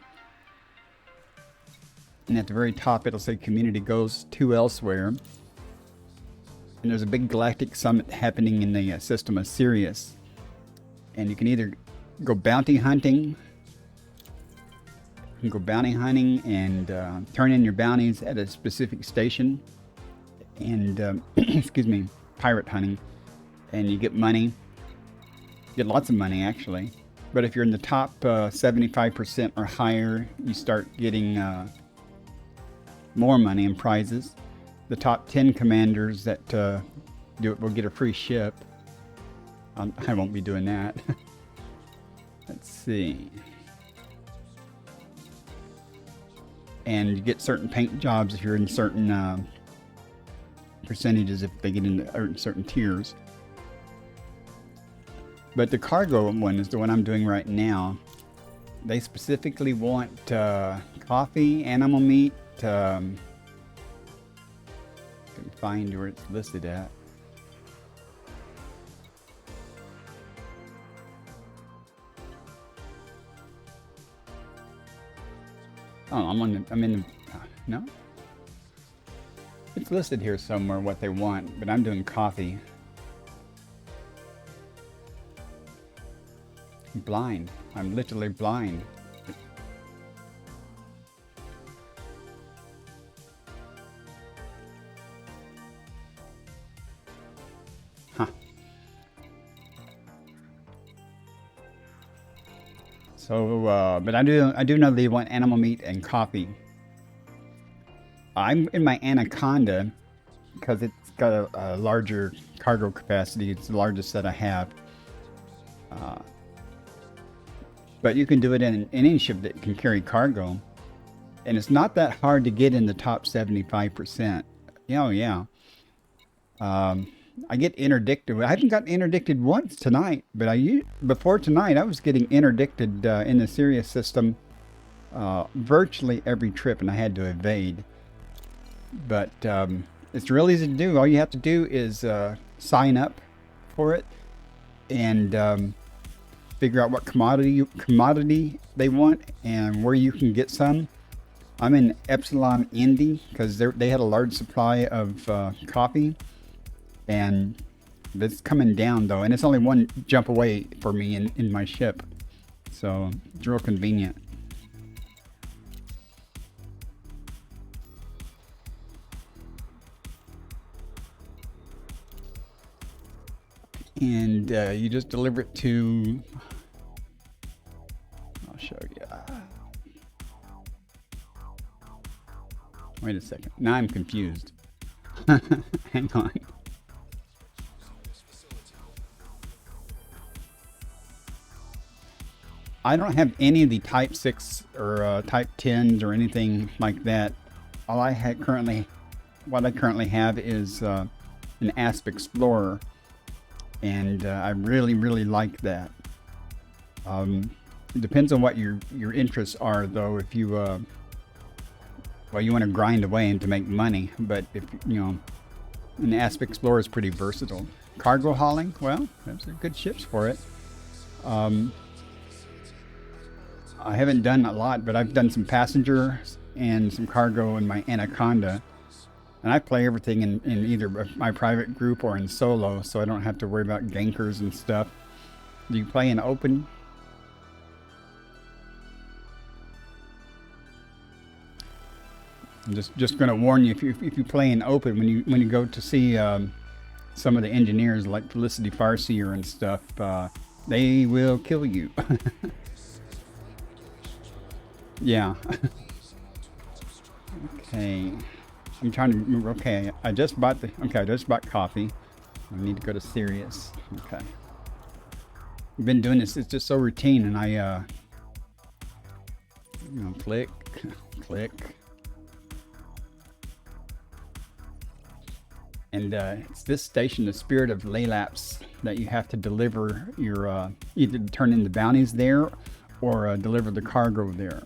and at the very top it'll say community goes to elsewhere. And there's a big galactic summit happening in the system of Sirius. And you can either go bounty hunting. You can go bounty hunting and turn in your bounties at a specific station. And, excuse me, pirate hunting. And you get money. You get lots of money, actually. But if you're in the top 75% or higher, you start getting more money and prizes. The top 10 commanders that do it will get a free ship. I won't be doing that. Let's see. And you get certain paint jobs if you're in certain percentages, if they get into certain tiers. But the cargo one is the one I'm doing right now. They specifically want coffee, animal meat, find where it's listed at. Oh, I'm in the, no? It's listed here somewhere what they want, but I'm doing coffee. blind. I'm literally blind. Huh. So, but I do know they want animal meat and coffee. I'm in my Anaconda because it's got a larger cargo capacity. It's the largest that I have. But you can do it in any ship that can carry cargo. And it's not that hard to get in the top 75%. Oh, yeah. I get interdicted. I haven't gotten interdicted once tonight, but before tonight I was getting interdicted in the Sirius system virtually every trip, and I had to evade. But it's real easy to do. All you have to do is sign up for it and figure out what commodity they want and where you can get some. I'm in Epsilon Indy because they had a large supply of coffee, and it's coming down though, and it's only one jump away for me in my ship, so it's real convenient. And you just deliver it to, I'll show you. Wait a second. Now I'm confused. Hang on. I don't have any of the Type 6 or Type 10s or anything like that. All I what I currently have is an Asp Explorer. And I really, really like that. It depends on what your interests are, though. If you, well, you want to grind away and to make money, but if an Asp Explorer is pretty versatile. Cargo hauling, well, those are good ships for it. I haven't done a lot, but I've done some passenger and some cargo in my Anaconda. And I play everything in either my private group or in solo, so I don't have to worry about gankers and stuff. Do you play in open? I'm just going to warn you, if you play in open, when you go to see some of the engineers like Felicity Farseer and stuff, they will kill you. Yeah. Okay. I'm trying to remember. Okay, I just bought coffee. I need to go to Sirius. Okay. I've been doing this. It's just so routine, and I, click, click, and it's this station, the Spirit of Laelaps, that you have to deliver your either turn in the bounties there, or deliver the cargo there.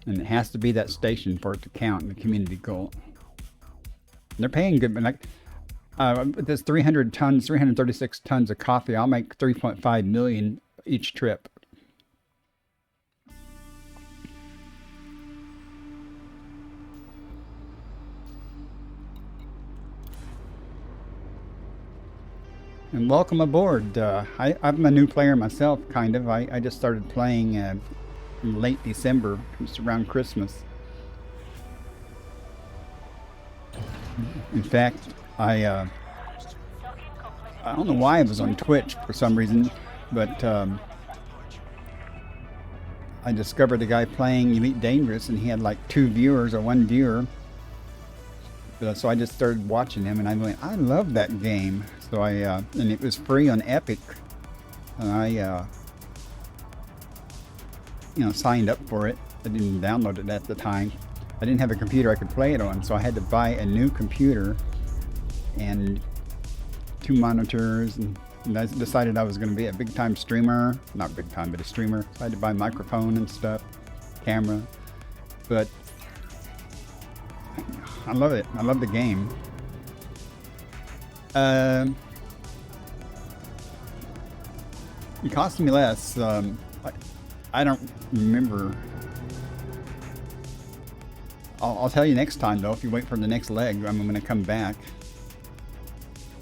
And it has to be that station for it to count in the community goal. And they're paying good, but like with this 336 tons of coffee, I'll make 3.5 million each trip. And welcome aboard. I'm a new player myself, kind of. I just started playing in late December, just around Christmas. In fact, I don't know why I was on Twitch for some reason, but I discovered a guy playing Elite Dangerous, and he had like 2 viewers or 1 viewer. So I just started watching him, and I went, I love that game. So I and it was free on Epic, and I signed up for it. I didn't download it at the time. I didn't have a computer I could play it on, so I had to buy a new computer and 2 monitors, and I decided I was going to be a big-time streamer. Not big time, but a streamer. So I had to buy a microphone and stuff, camera. But I love it. I love the game. It cost me less. I don't remember. I'll tell you next time, though, if you wait for the next leg. I'm going to come back.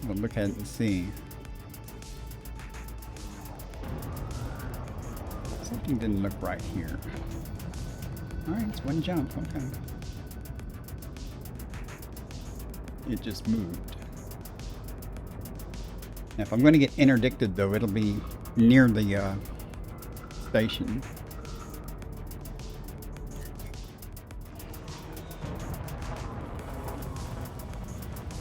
We'll look at it and see. Something didn't look right here. Alright, it's one jump, okay. It just moved. Now, if I'm going to get interdicted, though, it'll be near the station.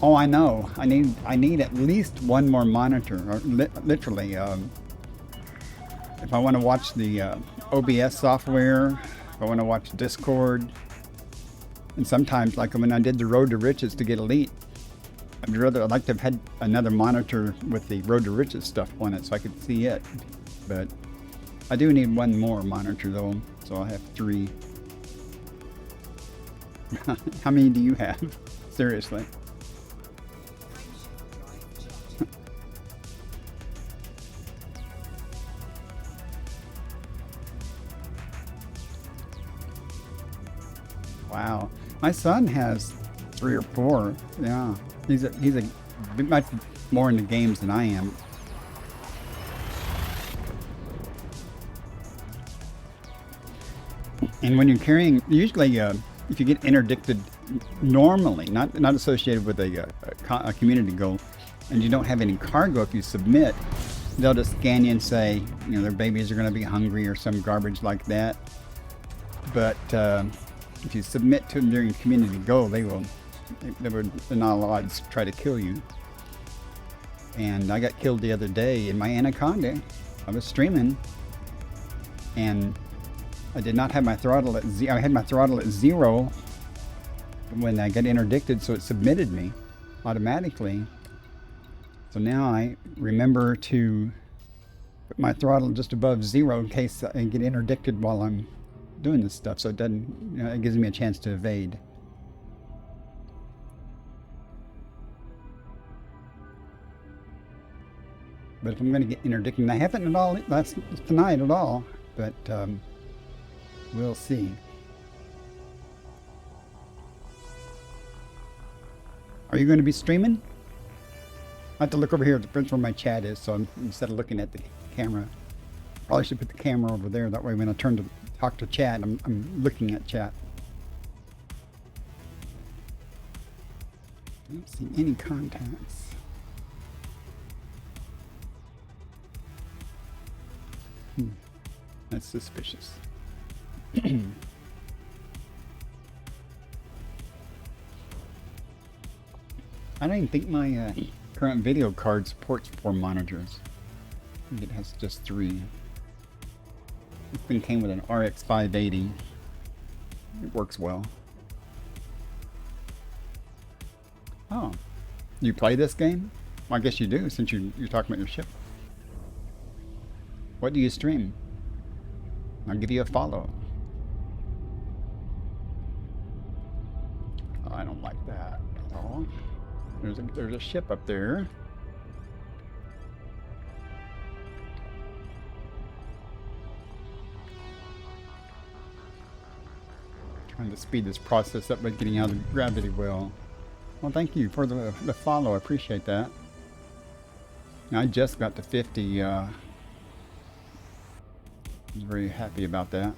Oh, I know. I need at least one more monitor, or literally. If I want to watch the OBS software, if I want to watch Discord, and sometimes, like when I did the Road to Riches to get Elite, I'd like to have had another monitor with the Road to Riches stuff on it so I could see it. But I do need one more monitor though, so I'll have 3. How many do you have? Seriously. Wow, my son has 3 or 4. Yeah, he's a much more into games than I am. And when you're carrying, usually if you get interdicted normally, not associated with a community goal, and you don't have any cargo, if you submit, they'll just scan you and say, you know, their babies are going to be hungry or some garbage like that. But if you submit to them during community goal, they're not allowed to try to kill you. And I got killed the other day in my Anaconda. I was streaming, and I did not have my throttle at I had my throttle at 0 when I got interdicted, so it submitted me automatically. So now I remember to put my throttle just above 0 in case I get interdicted while I'm doing this stuff, so it doesn't, you know, it gives me a chance to evade. But if I'm going to get interdicted, and I haven't at all tonight at all, but we'll see. Are you going to be streaming? I have to look over here. It depends where my chat is, so instead of looking at the camera, probably should put the camera over there. That way, when I turn to talk to chat, I'm looking at chat. I don't see any contacts. That's suspicious. I don't even think my current video card supports 4 monitors. I think it has just 3. This thing came with an RX 580. It works well. Oh, you play this game? Well, I guess you do, since you're talking about your ship. What do you stream? I'll give you a follow. Oh, I don't like that at all. There's a ship up there. Trying to speed this process up by getting out of the gravity well. Well, thank you for the follow. I appreciate that. I just got to 50. I was very happy about that.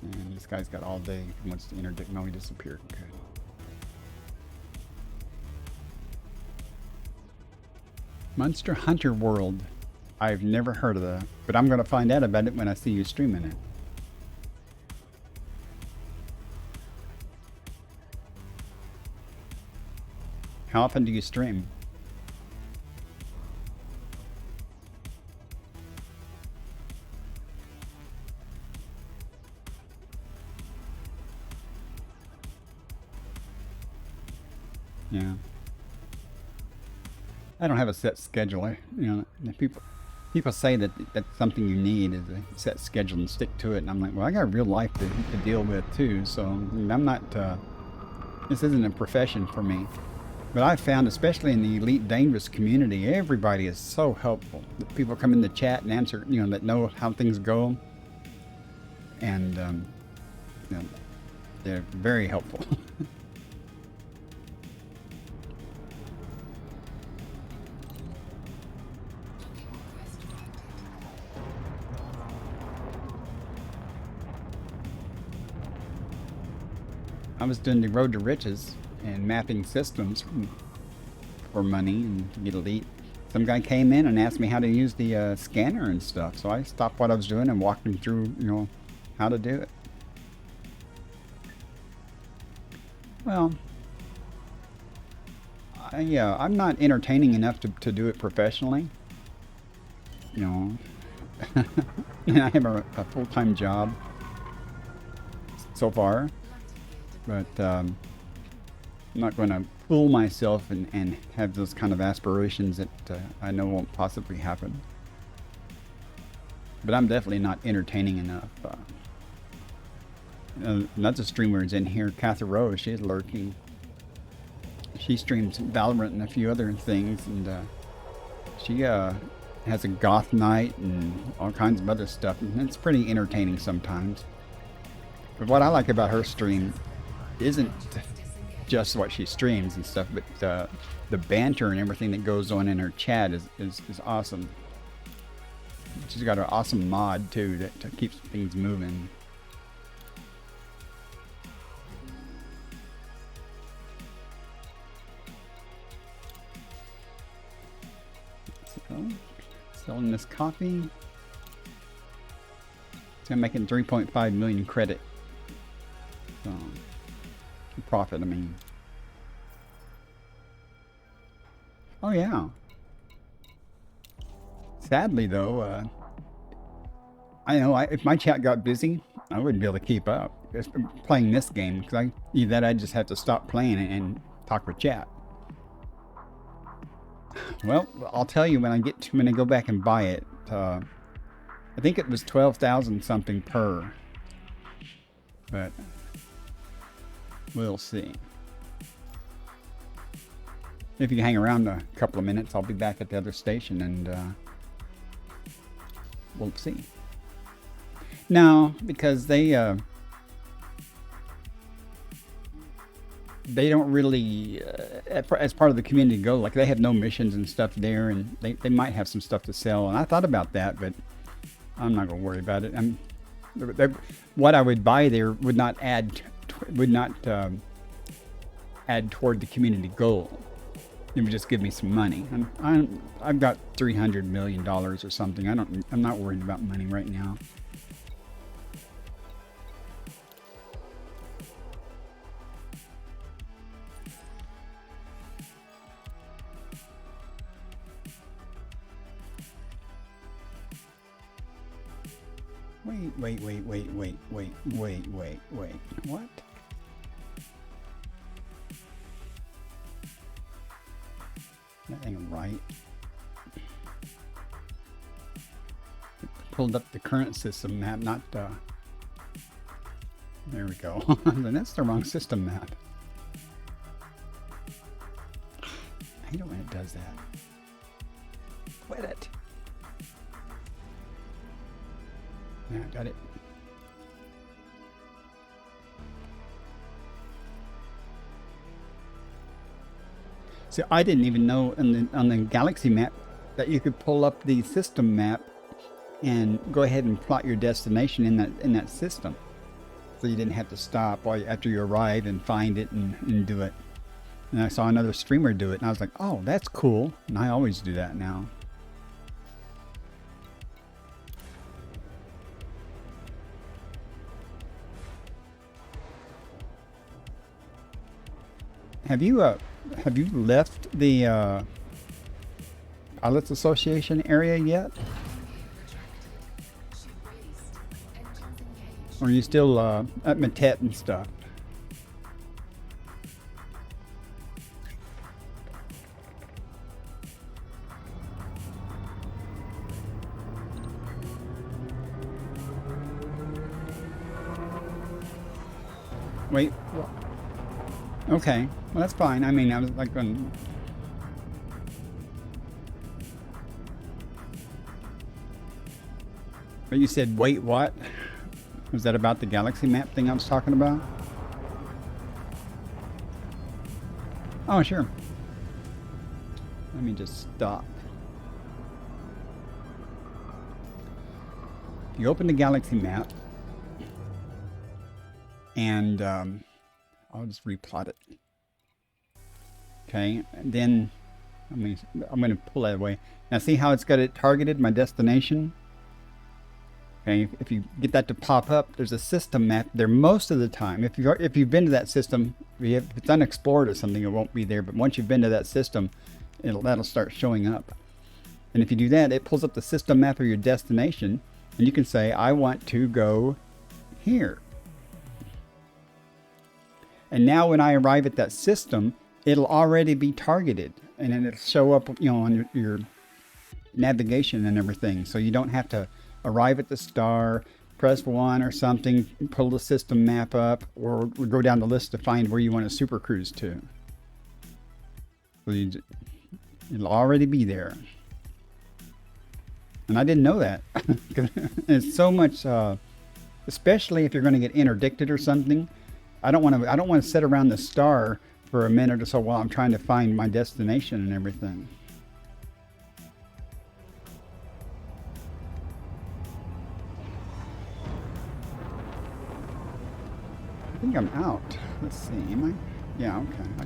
And this guy's got all day. He wants to interdict. No, he disappeared. Good. Monster Hunter World. I've never heard of that, but I'm going to find out about it when I see you streaming it. How often do you stream? Yeah. I don't have a set schedule. You know, people say that that's something you need, is a set schedule and stick to it. And I'm like, well, I got real life to deal with too. So I'm not, this isn't a profession for me. But I've found, especially in the Elite Dangerous community, everybody is so helpful. The people come in the chat and answer, you know, that know how things go. And, you know, they're very helpful. I was doing the Road to Riches and mapping systems for money and get elite. Some guy came in and asked me how to use the scanner and stuff. So I stopped what I was doing and walked him through, you know, how to do it. Well, I'm not entertaining enough to do it professionally. You know, I have a full-time job so far, but I'm not going to fool myself and have those kind of aspirations that I know won't possibly happen. But I'm definitely not entertaining enough. Another streamer is in here, Cather Rose. She's lurking. She streams Valorant and a few other things, and she has a goth night and all kinds of other stuff, and it's pretty entertaining sometimes. But what I like about her stream isn't just what she streams and stuff, but the banter and everything that goes on in her chat is awesome. She's got an awesome mod too that keeps things moving. So, selling this coffee. So I'm making 3.5 million credit. So, profit, I mean. Oh yeah. Sadly though, I know if my chat got busy, I wouldn't be able to keep up just playing this game, because either that I'd just have to stop playing and talk with chat. Well, I'll tell you when I go back and buy it. I think it was 12,000 something per, but we'll see. If you hang around a couple of minutes, I'll be back at the other station and we'll see. No, because they don't really, as part of the community go, like they have no missions and stuff there, and they might have some stuff to sell. And I thought about that, but I'm not going to worry about it. What I would buy there would not add toward the community goal. It would just give me some money. And I've got $300 million or something. I'm not worried about money right now. Wait. What? That ain't right. Pulled up the current system map, not there we go. Then that's the wrong system map. I hate it when it does that. Quit it. Yeah, got it. So I didn't even know on the galaxy map that you could pull up the system map and go ahead and plot your destination in that system. So you didn't have to stop after you arrive and find it and do it. And I saw another streamer do it, and I was like, oh, that's cool. And I always do that now. Have you left the Pilots Association area yet? Or are you still at Matet and stuff? Wait. Okay. Well, that's fine. I mean, I was like on... But you said, wait, what? Was that about the galaxy map thing I was talking about? Oh, sure. Let me just stop. You open the galaxy map, and I'll just replot it. Okay, and then I'm going to pull that away. Now see how it's got it targeted, my destination? Okay, if you get that to pop up, there's a system map there most of the time. If you've been to that system, if it's unexplored or something, it won't be there. But once you've been to that system, that'll start showing up. And if you do that, it pulls up the system map of your destination, and you can say, I want to go here. And now when I arrive at that system, it'll already be targeted, and then it'll show up, on your navigation and everything. So you don't have to arrive at the star, press 1 or something, pull the system map up, or go down the list to find where you want to super cruise to. So it'll already be there. And I didn't know that. It's so much, especially if you're going to get interdicted or something. I don't want to sit around the star for a minute or so while I'm trying to find my destination and everything. I think I'm out. Let's see. Am I? Yeah. Okay. I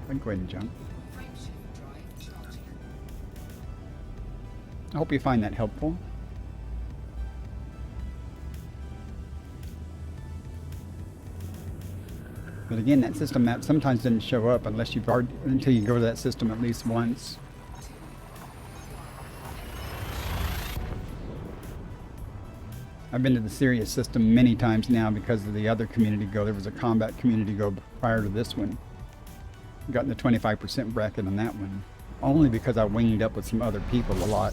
can go ahead and jump. Frameshift drive charging. I hope you find that helpful. But again, that system map sometimes doesn't show up until you go to that system at least once. I've been to the Sirius system many times now because of the other community go. There was a combat community go prior to this one. Got in the 25% bracket on that one. Only because I winged up with some other people a lot.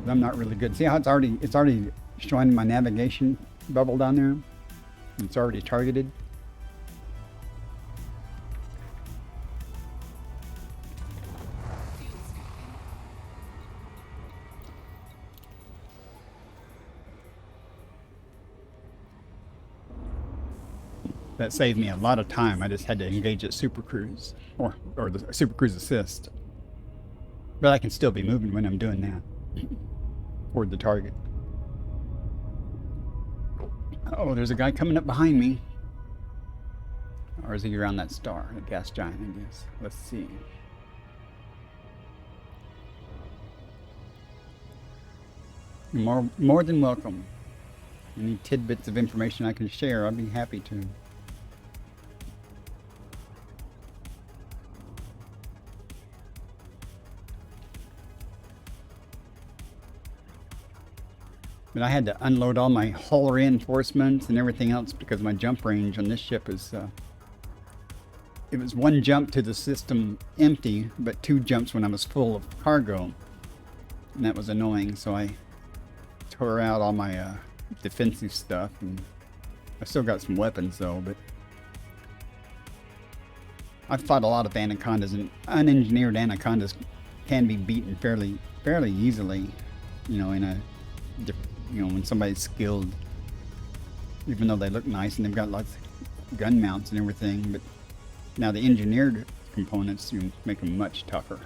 I'm not really good. See how it's already showing my navigation bubble down there? It's already targeted. That saved me a lot of time. I just had to engage at Super Cruise or the Super Cruise Assist. But I can still be moving when I'm doing that toward the target. Oh, there's a guy coming up behind me. Or is he around that star, the gas giant, I guess. Let's see. You're more than welcome. Any tidbits of information I can share, I'd be happy to. But I had to unload all my hull reinforcements and everything else because my jump range on this ship is, it was 1 jump to the system empty, but 2 jumps when I was full of cargo. And that was annoying, so I tore out all my defensive stuff, and I still got some weapons though, but I've fought a lot of anacondas, and unengineered anacondas can be beaten fairly easily, when somebody's skilled, even though they look nice and they've got lots of gun mounts and everything. But now the engineered components, make them much tougher.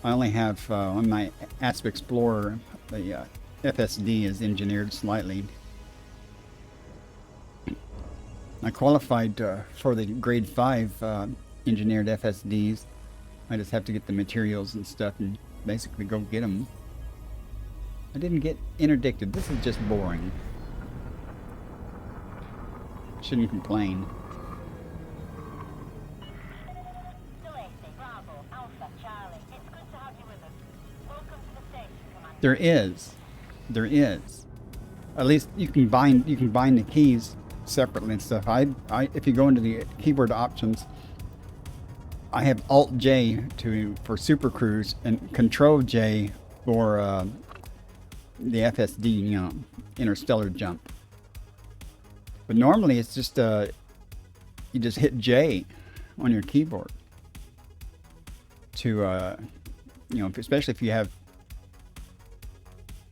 I only have on my Asp Explorer, the FSD is engineered slightly. I qualified for the grade 5 engineered FSDs. I just have to get the materials and stuff and basically go get them. I didn't get interdicted. This is just boring. Shouldn't complain. Delacey, Bravo, Alpha, Charlie. It's good to have you with us. Welcome to the station, Commander. There is. At least you can bind the keys separately and stuff. If you go into the keyboard options, I have Alt J for Super Cruise and Control J for the FSD, interstellar jump. But normally it's just you just hit J on your keyboard to especially if you have.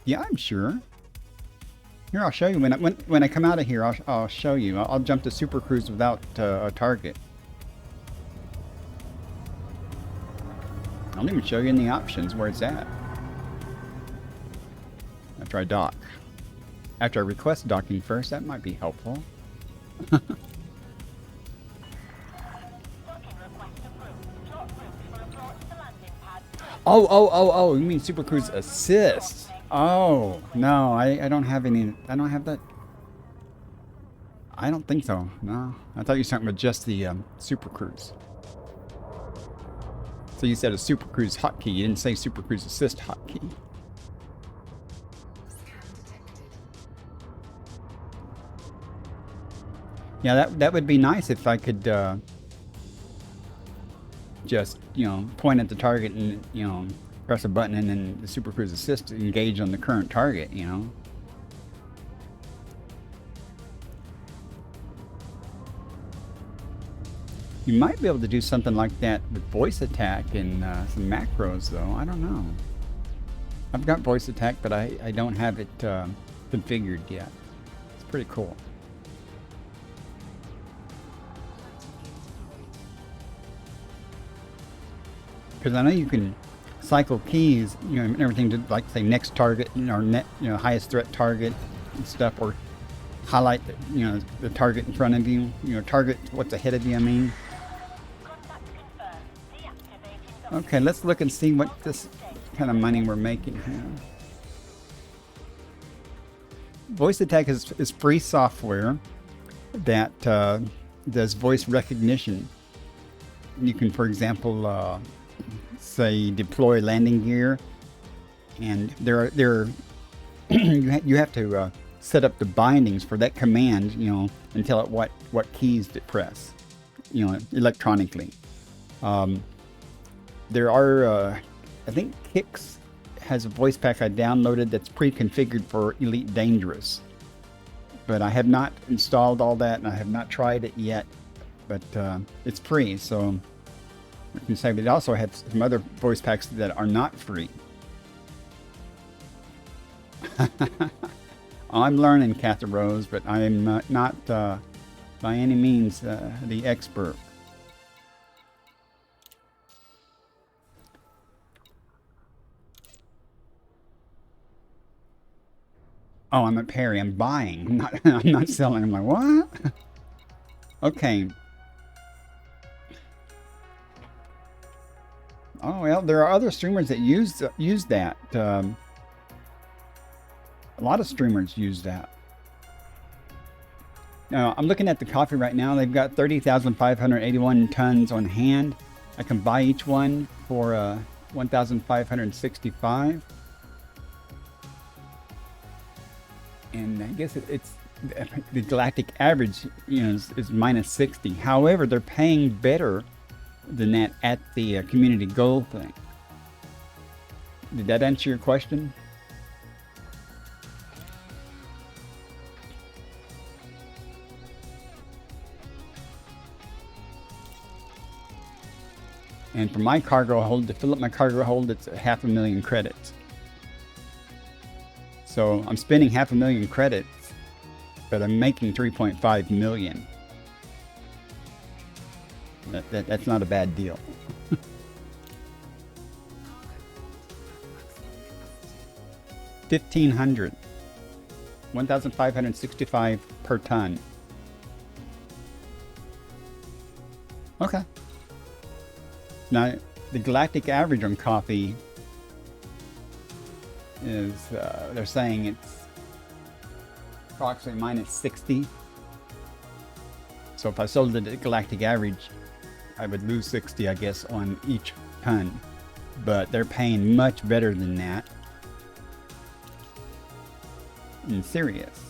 Yeah, I'm sure. Here, I'll show you when I come out of here. I'll show you. I'll jump to Super Cruise without a target. I'll even show you in the options where it's at. After I dock. After I request docking first, that might be helpful. Oh, you mean Super Cruise Assist? Oh, no, I don't have any. I don't have that. I don't think so. No, I thought you were talking about just the Super Cruise. So you said a Super Cruise hotkey. You didn't say Super Cruise Assist hotkey. Scan detected. Yeah, that would be nice if I could just, point at the target and, press a button and then the Super Cruise Assist engage on the current target, You might be able to do something like that with voice attack and some macros, though. I don't know. I've got voice attack, but I don't have it configured yet. It's pretty cool. Because I know you can cycle keys, and everything to, like, say, next target, or highest threat target and stuff, or highlight the target in front of you, target what's ahead of you, I mean. Contact confirmed. Deactivating the Okay, let's look and see what this kind of money we're making here. Voice Attack is free software that does voice recognition. You can, for example, say deploy landing gear, and there you have to set up the bindings for that command, and tell it what keys to press, electronically. There are, I think Kix has a voice pack I downloaded that's pre-configured for Elite Dangerous, but I have not installed all that and I have not tried it yet. But it's free, so I can say. But it also has some other voice packs that are not free. I'm learning, Catherine Rose, but I am not by any means the expert. Oh, I'm at Perry. I'm buying. I'm not selling. I'm like, what? Okay. Oh, well, there are other streamers that use that. A lot of streamers use that. Now, I'm looking at the coffee right now. They've got 30,581 tons on hand. I can buy each one for 1,565. And I guess it's the galactic average, is minus 60. However, they're paying better than that at the community gold thing. Did that answer your question? And for my cargo hold, to fill up my cargo hold, it's 500,000 credits. So I'm spending 500,000 credits, but I'm making 3.5 million. That's not a bad deal. 1,500. 1,565 per ton. Okay. Now, the galactic average on coffee is, they're saying it's approximately minus 60. So if I sold it at galactic average, I would lose 60, I guess, on each ton. But they're paying much better than that in Sirius.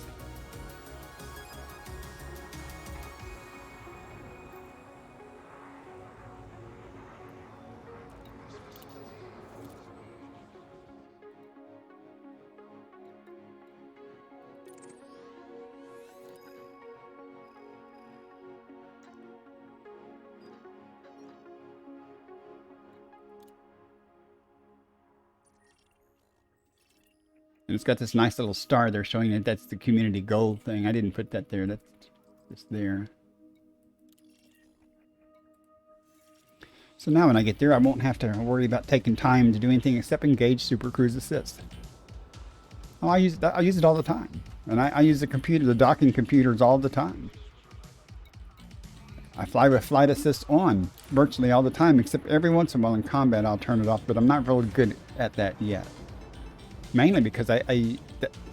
And it's got this nice little star there showing that that's the community gold thing. I didn't put that there. That's just there. So now when I get there, I won't have to worry about taking time to do anything except engage Super Cruise Assist. Oh, I use it all the time. And I use the computer, the docking computers all the time. I fly with flight assist on virtually all the time, except every once in a while in combat I'll turn it off, but I'm not really good at that yet. Mainly because I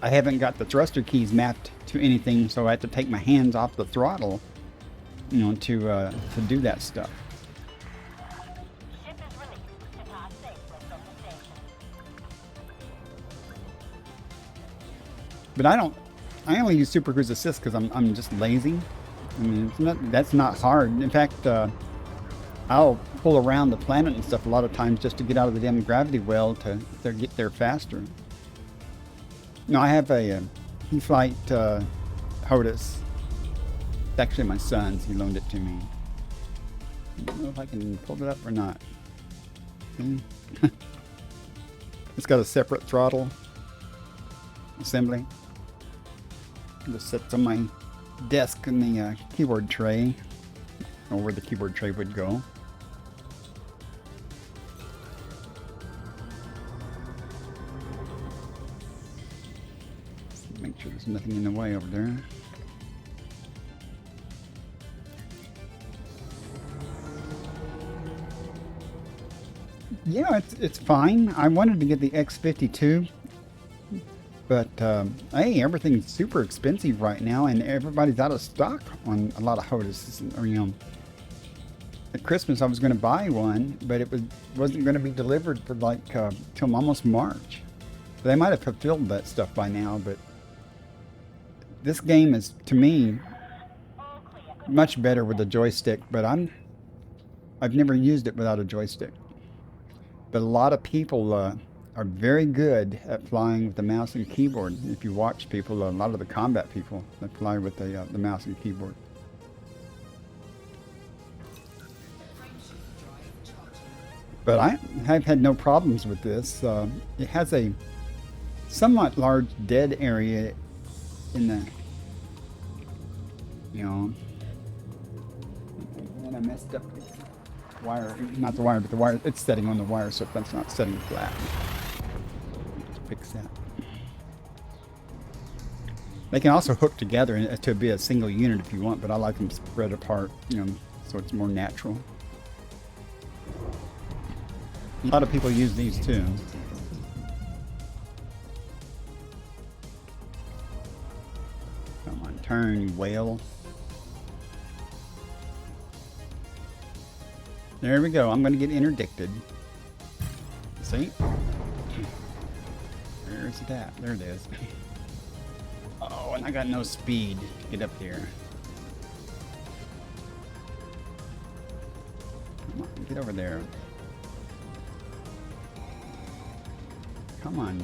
haven't got the thruster keys mapped to anything, so I have to take my hands off the throttle, you know, to do that stuff. Ship is released to pass safely from the station. But I only use Super Cruise Assist because I'm just lazy. I mean, that's not hard. In fact, I'll pull around the planet and stuff a lot of times just to get out of the damn gravity well to get there faster. No, I have a E-Flight HOTAS. It's actually my son's. He loaned it to me. I don't know if I can pull it up or not. See? It's got a separate throttle assembly. It just sits on my desk in the keyboard tray, or where the keyboard tray would go. Make sure there's nothing in the way over there. Yeah, it's fine. I wanted to get the X52, but hey, everything's super expensive right now, and everybody's out of stock on a lot of HOTAS. Or, you know, at Christmas I was going to buy one, but it wasn't going to be delivered for like till almost March. So they might have fulfilled that stuff by now, but this game is, to me, much better with a joystick. But I've never used it without a joystick. But a lot of people are very good at flying with the mouse and keyboard. If you watch people, a lot of the combat people that fly with the mouse and keyboard. But I've had no problems with this. It has a somewhat large dead area in the, you know, and I messed up the wire, not the wire, but the wire, it's setting on the wire, so that's not setting flat. Let's fix that. They can also hook together to be a single unit if you want, but I like them spread apart, you know, so it's more natural. A lot of people use these too. Come on, turn, whale. There we go. I'm going to get interdicted. See? Where's it at? There it is. Oh, and I got no speed to get up here. Come on, get over there. Come on.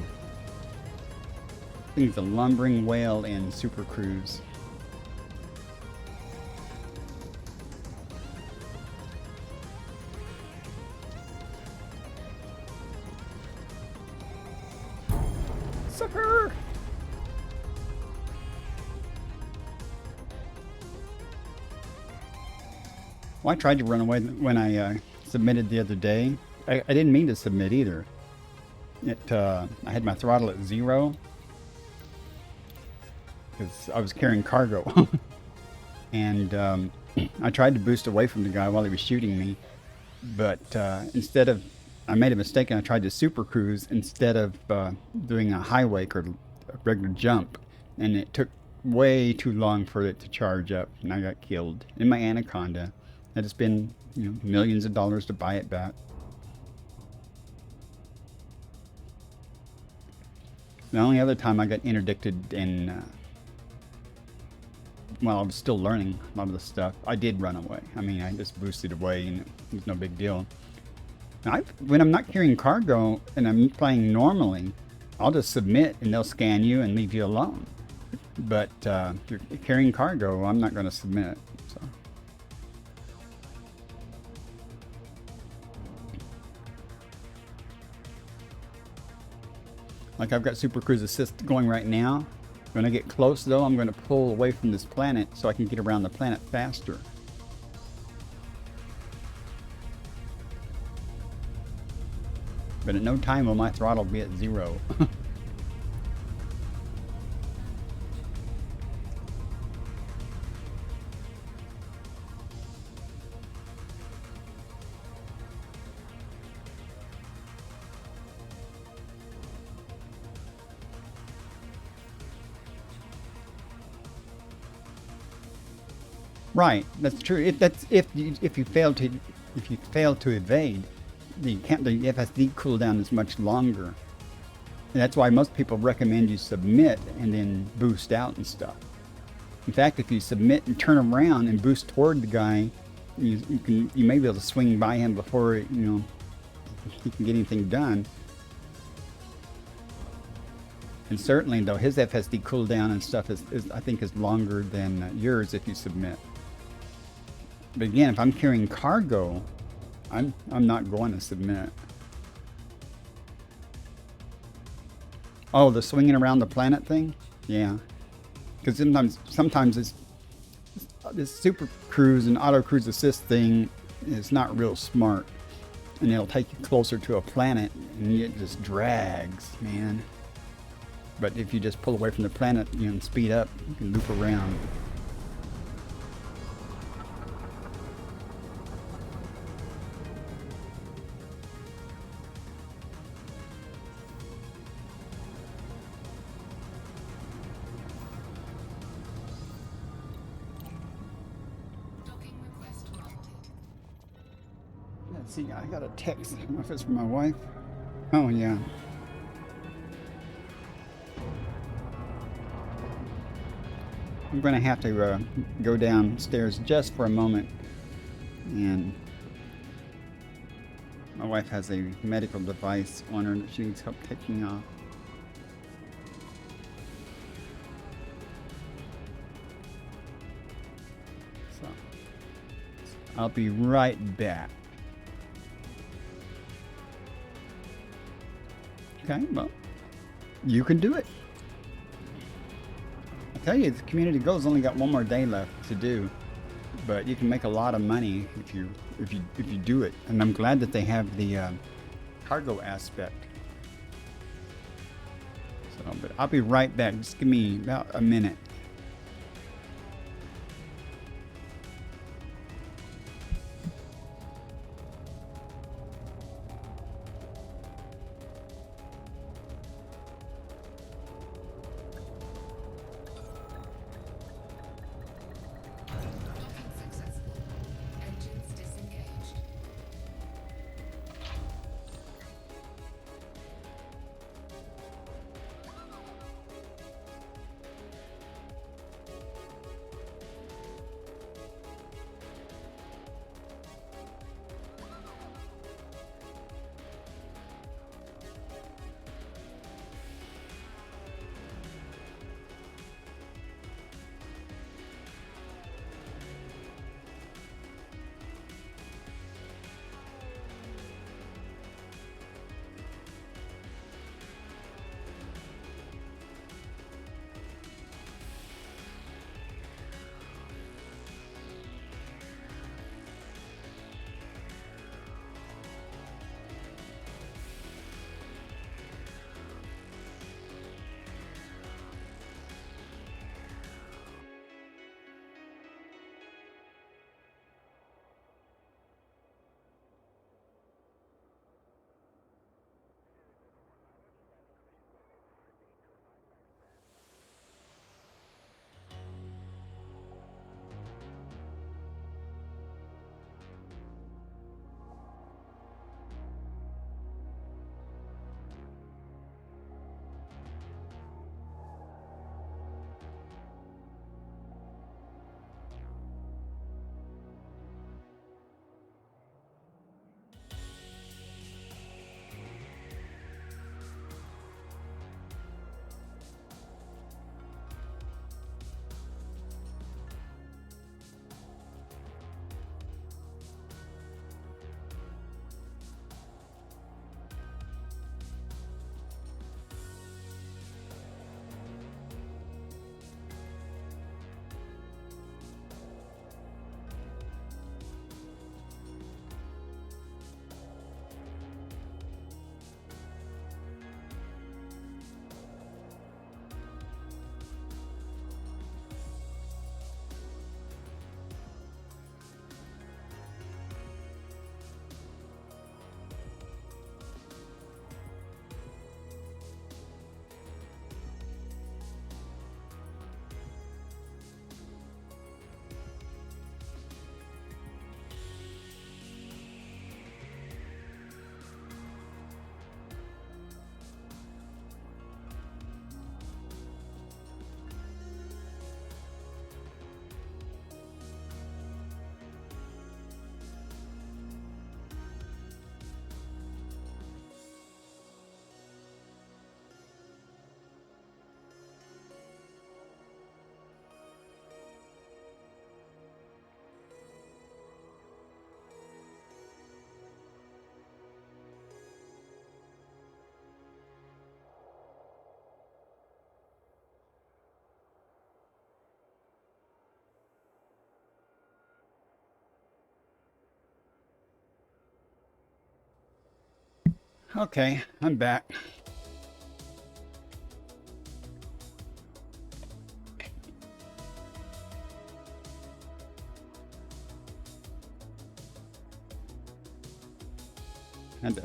I think it's a lumbering whale in Super Cruise. Sucker! Well, I tried to run away when I submitted the other day. I didn't mean to submit either. I had my throttle at 0 because I was carrying cargo. And I tried to boost away from the guy while he was shooting me, but instead of, I made a mistake and I tried to super cruise instead of doing a high wake or a regular jump, and it took way too long for it to charge up, and I got killed in my Anaconda. I just spent, you know, millions of dollars to buy it back. The only other time I got interdicted in, well, I was still learning a lot of the stuff, I did run away. I mean, I just boosted away and it was no big deal. Now, when I'm not carrying cargo and I'm playing normally, I'll just submit and they'll scan you and leave you alone. But if you're carrying cargo, I'm not going to submit. So. Like I've got Super Cruise Assist going right now. When I get close though, I'm going to pull away from this planet so I can get around the planet faster. But at no time will my throttle be at 0. Right, that's true. That's if you fail to evade, the FSD cooldown is much longer. And that's why most people recommend you submit and then boost out and stuff. In fact, if you submit and turn around and boost toward the guy, you may be able to swing by him before he can get anything done. And certainly, though, his FSD cooldown and stuff is I think is longer than yours if you submit. But again, if I'm carrying cargo, I'm not going to submit. Oh, the swinging around the planet thing? Yeah. Because sometimes this super cruise and auto cruise assist thing is not real smart. And it'll take you closer to a planet and it just drags, man. But if you just pull away from the planet, and speed up, you can loop around. Docking request granted. Let's see, I got a text. I don't know if it's from my wife. Oh, yeah. I'm going to have to go downstairs just for a moment. And my wife has a medical device on her that she needs help taking off. So, I'll be right back. Okay, well, you can do it. I tell you, the community goal's only got one more day left to do, but you can make a lot of money if you do it. And I'm glad that they have the cargo aspect. So, but I'll be right back. Just give me about a minute. Docking successful. Engines disengaged. Okay, I'm back. And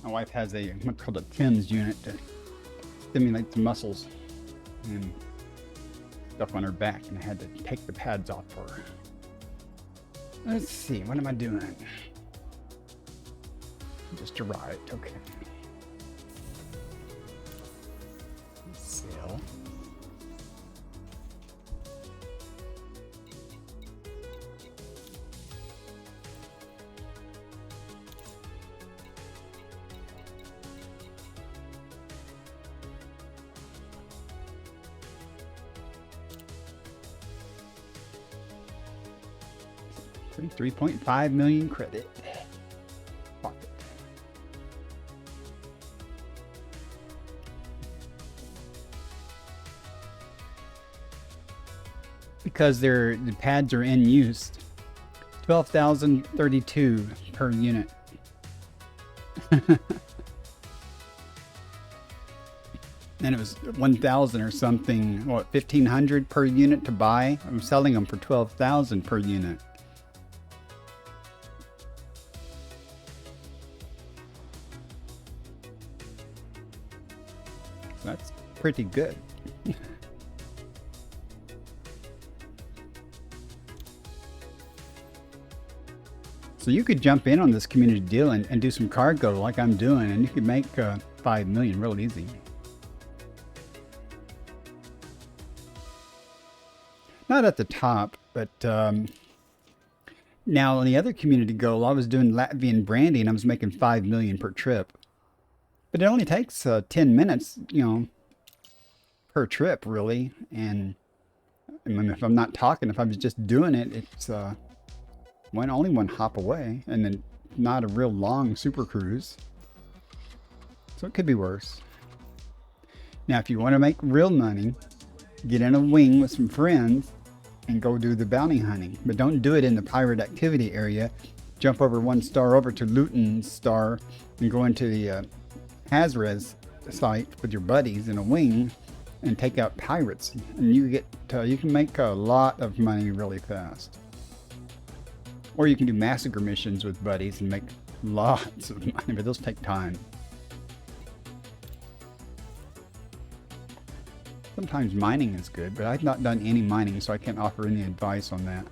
my wife has a what's called a TIMS unit to stimulate the muscles and stuff on her back, and I had to take the pads off for her. Let's see, what am I doing? Just arrived, okay. Sail. $3.5 million credit. Pocket. Because the pads are in use, 12,032 per unit. And it was 1,000 or something, what, 1,500 per unit to buy? I'm selling them for 12,000 per unit. That's pretty good. So you could jump in on this community deal and do some cargo like I'm doing, and you could make 5 million real easy. Not at the top, but now on the other community goal, I was doing Latvian brandy and I was making 5 million per trip. But it only takes 10 minutes, you know, per trip, really. And I mean, if I'm not talking, if I was just doing it, it's only one hop away, and then not a real long super cruise. So it could be worse. Now, if you want to make real money, get in a wing with some friends and go do the bounty hunting. But don't do it in the pirate activity area. Jump over 1 star over to Luton Star and go into the Hazres site with your buddies in a wing and take out pirates, and you can make a lot of money really fast. Or you can do massacre missions with buddies and make lots of money, but those take time. Sometimes mining is good, but I've not done any mining, so I can't offer any advice on that.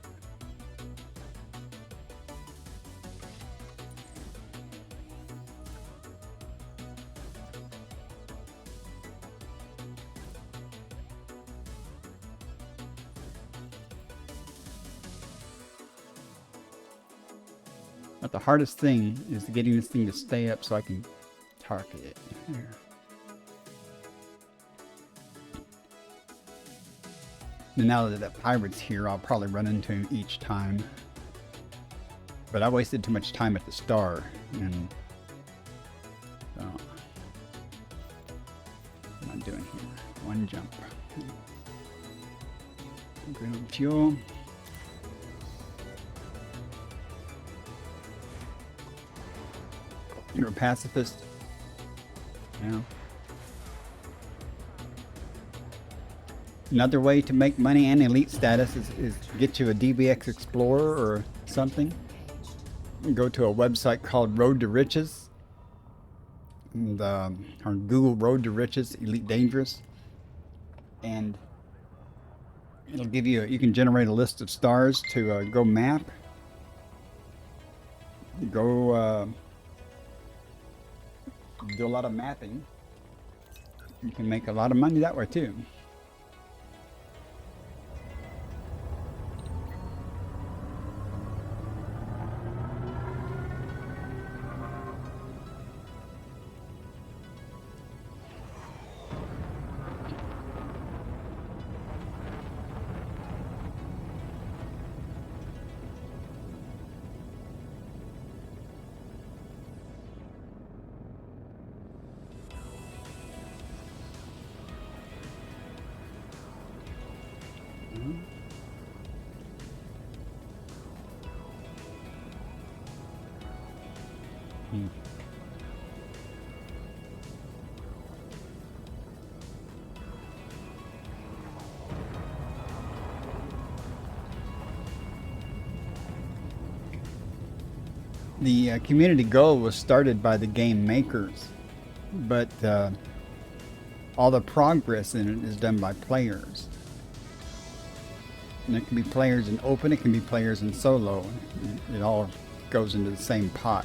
But the hardest thing is getting this thing to stay up so I can target it. Here. And now that that pirate's here, I'll probably run into him each time. But I wasted too much time at the star, and so what am I doing here? 1 jump. Green on fuel. You're a pacifist. Yeah. Another way to make money and elite status is get you a DBX Explorer or something. Go to a website called Road to Riches, and or Google Road to Riches Elite Dangerous, and it'll give you. You can generate a list of stars to go map. Go do a lot of mapping. You can make a lot of money that way too. The community goal was started by the game makers, but all the progress in it is done by players. And it can be players in open, it can be players in solo. It all goes into the same pot.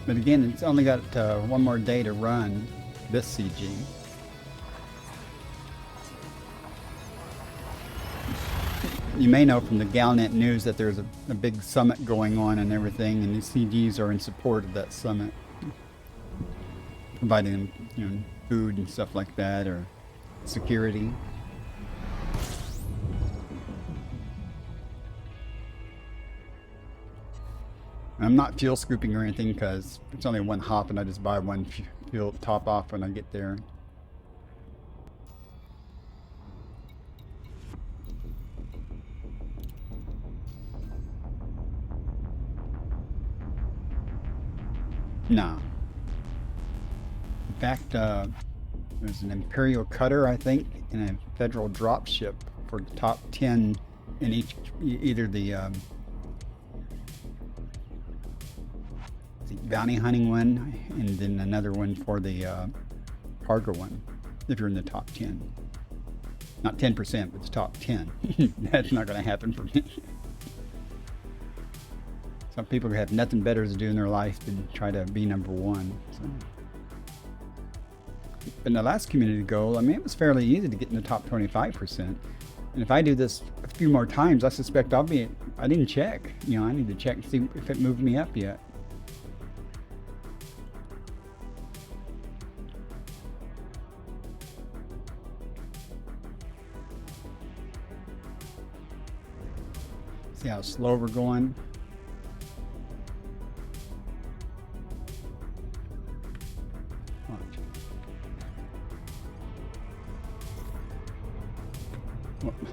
But again, it's only got one more day to run this CG. You may know from the Galnet news that there's a big summit going on and everything, and these CGs are in support of that summit, providing them, food and stuff like that, or security. I'm not fuel scooping or anything because it's only one hop, and I just buy one fuel top off when I get there. No. In fact, there's an Imperial cutter, I think, and a Federal dropship for the top 10 in each, either the bounty hunting one, and then another one for the cargo one, if you're in the top 10. Not 10%, but the top 10. That's not going to happen for me. Some people have nothing better to do in their life than try to be number one. So. But in the last community goal, I mean, it was fairly easy to get in the top 25%. And if I do this a few more times, I suspect I didn't check. I need to check and see if it moved me up yet. See how slow we're going?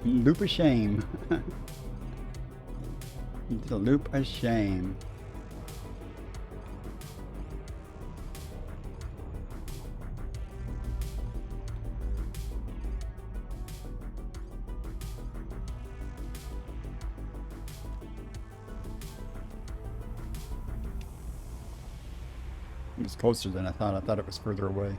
Loop of shame. The loop of shame. It was closer than I thought. I thought it was further away.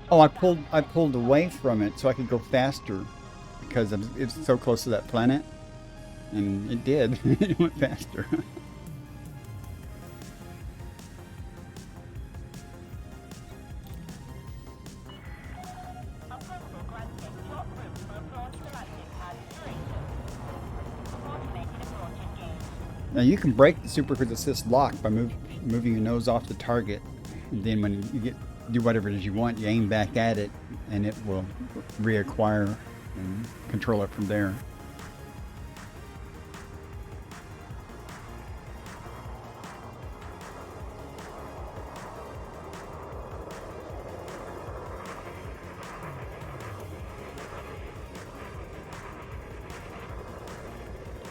Oh, I pulled away from it so I could go faster because it's so close to that planet, and it did. It went faster. Now you can break the supercruise assist lock by moving your nose off the target, and then when you do whatever it is you want, you aim back at it, and it will reacquire and control it from there.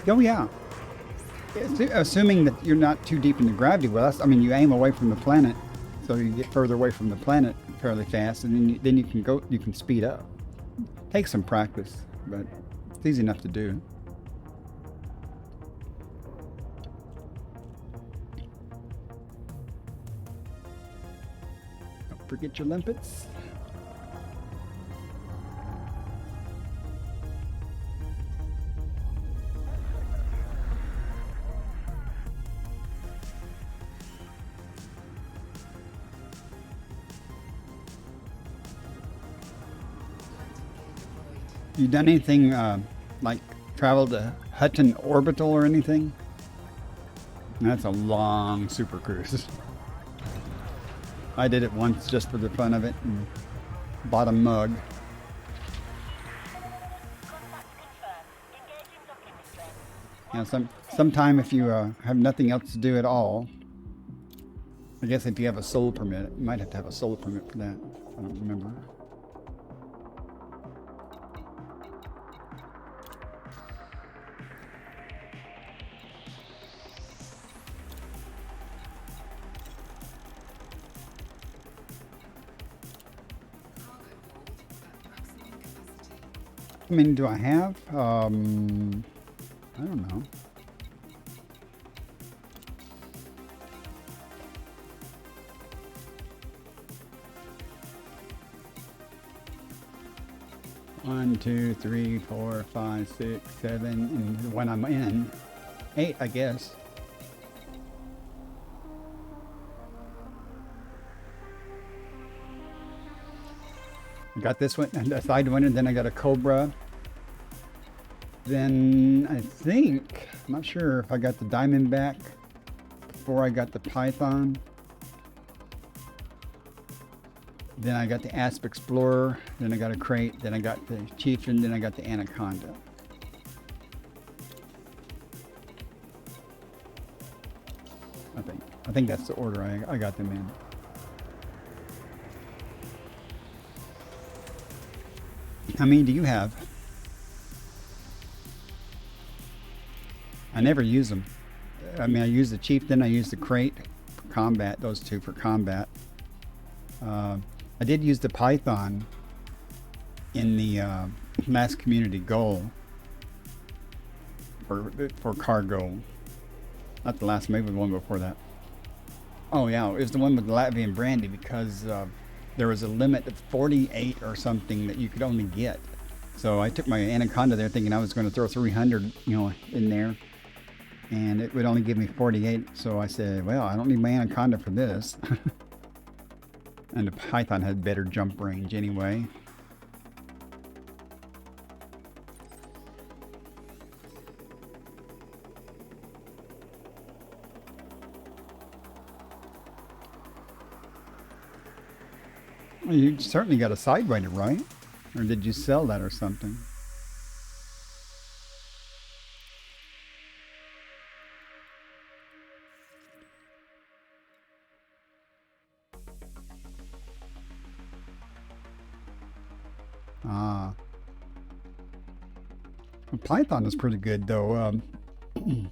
Oh yeah. Assuming that you're not too deep in the gravity well, you aim away from the planet, so you get further away from the planet fairly fast, and then you can speed up. Takes some practice, but it's easy enough to do. Don't forget your limpets. You done anything like travel to Hutton Orbital or anything? That's a long super cruise. I did it once just for the fun of it and bought a mug. Sometime if you have nothing else to do at all, I guess if you have a soul permit, you might have to have a soul permit for that. I don't remember. How many do I have? I don't know. One, two, three, 4, 5, 6, 7, and when I'm in, 8, I guess. I got this one, and a Sidewinder, then I got a Cobra. Then I think, I'm not sure if I got the Diamondback before I got the Python. Then I got the Asp Explorer, then I got a Crate, then I got the Chieftain, then I got the Anaconda. I think that's the order I got them in. How many do you have? I never use them. I mean, I use the Chieftain, I use the Crate for combat, those two for combat. I did use the Python in the last community goal for cargo. Not the last, maybe the one before that. Oh yeah, it was the one with the Latvian brandy because there was a limit of 48 or something that you could only get. So I took my Anaconda there thinking I was going to throw 300, in there. And it would only give me 48. So I said, well, I don't need my Anaconda for this. And the Python had better jump range anyway. Well, you certainly got a Sidewinder, right? Or did you sell that or something? Ah. Well, Python is pretty good though. You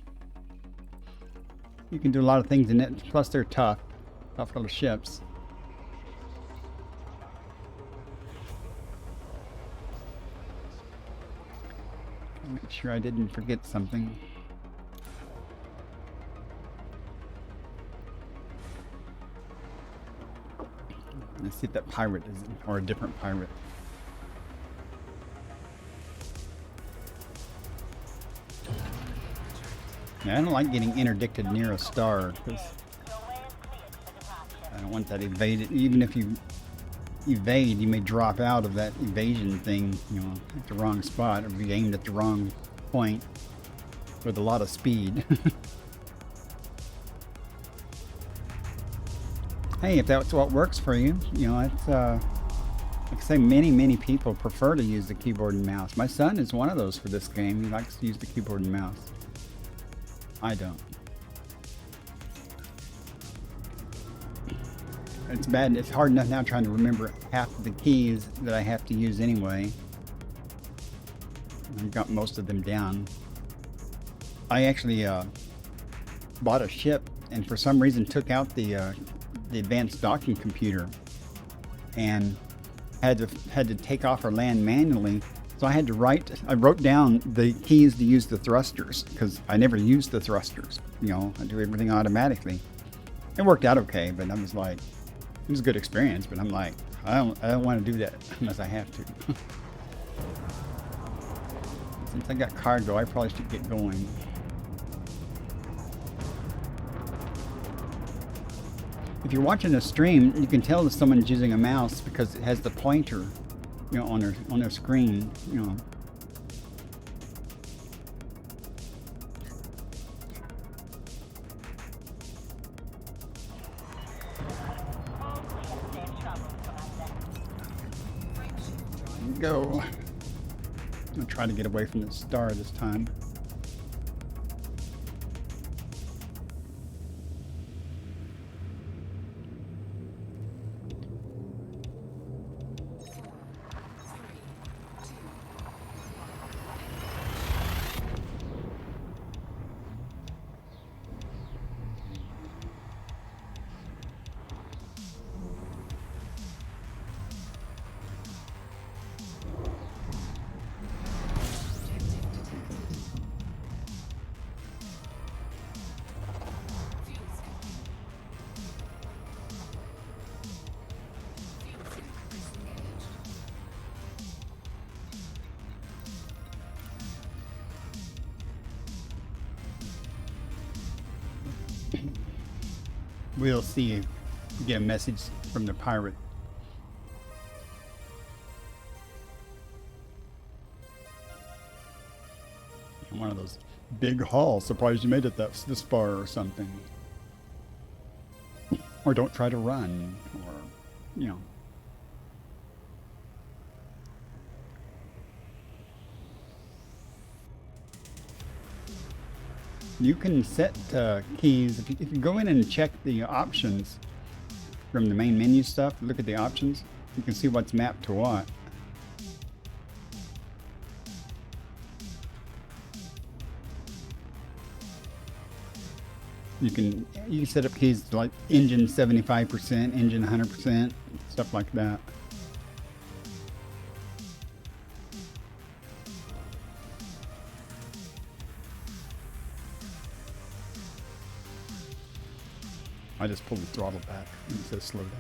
can do a lot of things in it, plus they're tough little ships. Make sure I didn't forget something. Let's see if that pirate is, or a different pirate. Yeah, I don't like getting interdicted near a star because I don't want that evaded. Even if you evade, you may drop out of that evasion thing, at the wrong spot or be aimed at the wrong point with a lot of speed. Hey, if that's what works for you, it's like I say, many people prefer to use the keyboard and mouse. My son is one of those for this game. He likes to use the keyboard and mouse. I don't. It's bad. It's hard enough now trying to remember half of the keys that I have to use anyway. I've got most of them down. I actually bought a ship and for some reason took out the advanced docking computer and had to take off or land manually. So I wrote down the keys to use the thrusters because I never used the thrusters. I do everything automatically. It worked out okay, but I was like, it was a good experience, but I'm like, I don't want to do that unless I have to. Since I got cargo, I probably should get going. If you're watching a stream, you can tell that someone's using a mouse because it has the pointer, on their screen, go. I'll try to get away from the star this time. We'll see if we get a message from the pirate. One of those big hauls. Surprised you made it this far or something. Or don't try to run. Or, you know. You can set keys. If you go in and check the options from the main menu stuff, look at the options, you can see what's mapped to what. You can set up keys to like engine 75%, engine 100%, stuff like that. I just pulled the throttle back and it says slow down.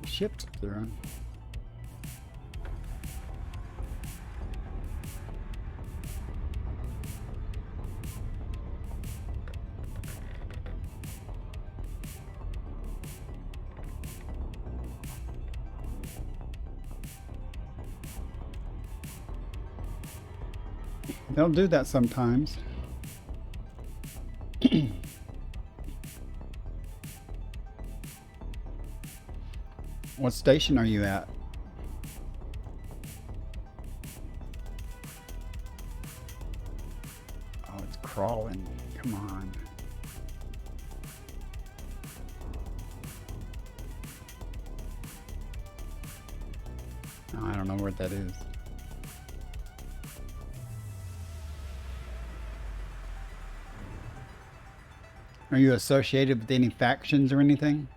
Shipped there. They'll do that sometimes. What station are you at? Oh, it's crawling. Come on. Oh, I don't know where that is. Are you associated with any factions or anything?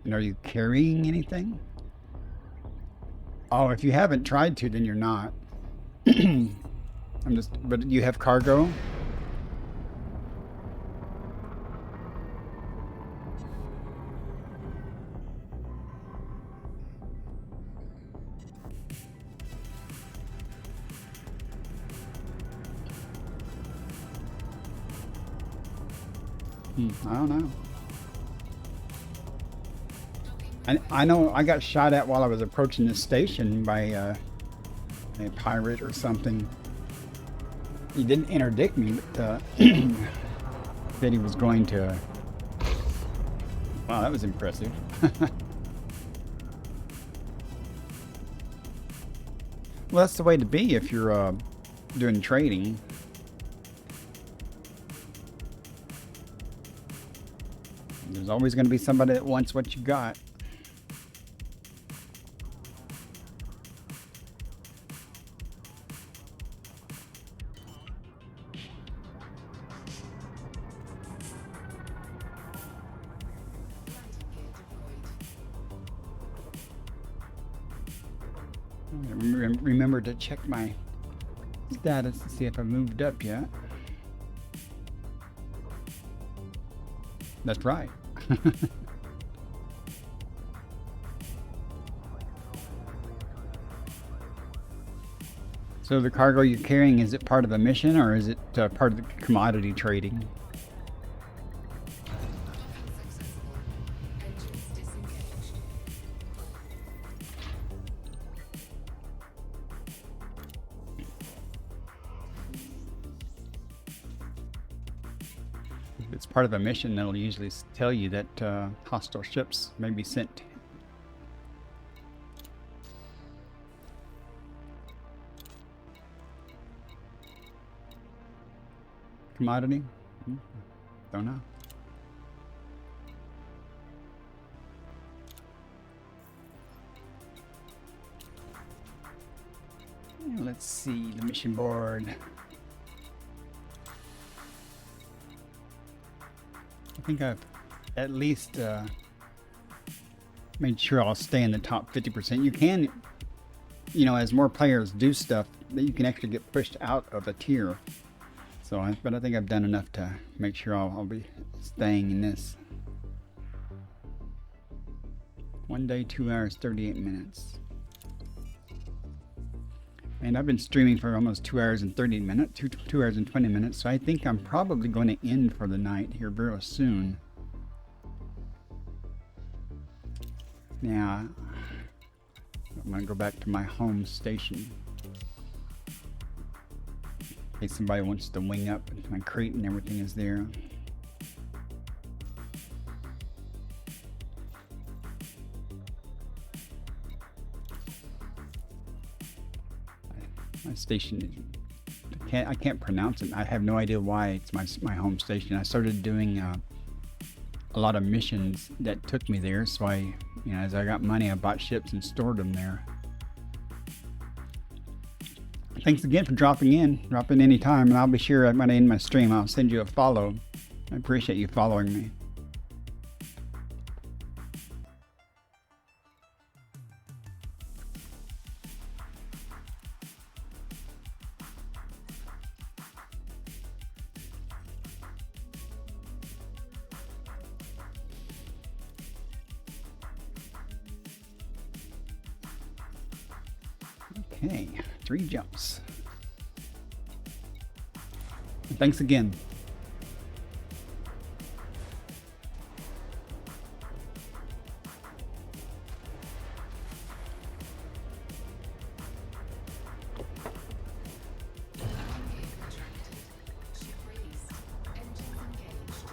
And are you carrying anything? Oh, if you haven't tried to, then you're not. But you have cargo? I don't know. I know I got shot at while I was approaching this station by a pirate or something. He didn't interdict me, but said he was going to. Wow, that was impressive. Well, that's the way to be if you're doing trading. There's always going to be somebody that wants what you got. Remember to check my status to see if I moved up yet. That's right. So the cargo you're carrying, is it part of a mission or is it part of the commodity trading? Unsuccessful. Engines disengaged. If it's part of a mission, it'll usually tell you that hostile ships may be sent. Commodity? Don't know. And let's see the mission board. I think I've at least made sure I'll stay in the top 50%. You can, you know, as more players do stuff, that you can actually get pushed out of a tier. So, but I think I've done enough to make sure I'll be staying in this. 1 day, 2 hours, 38 minutes. And I've been streaming for almost 2 hours and 30 minutes, 2 hours and 20 minutes. So I think I'm probably going to end for the night here very soon. Now, I'm going to go back to my home station. In case somebody wants to wing up, my crate and everything is there. My station, I can't pronounce it. I have no idea why it's my home station. I started doing a lot of missions that took me there, so as I got money, I bought ships and stored them there. Thanks again for dropping in. Drop in anytime, and I'll be sure when I end my stream, I'll send you a follow. I appreciate you following me. Okay, 3 jumps. Thanks again. Upgrade contracted. Ship released. Engines engaged.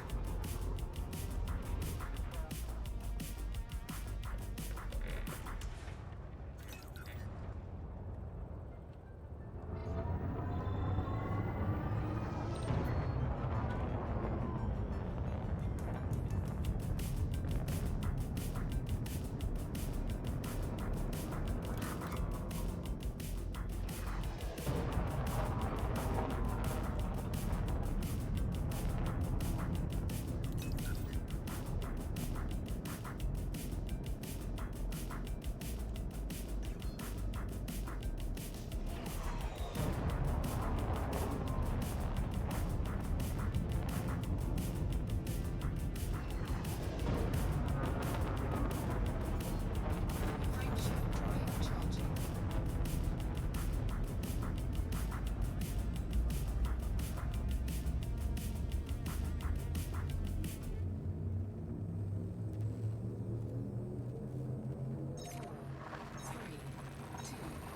Frameshift drive charging.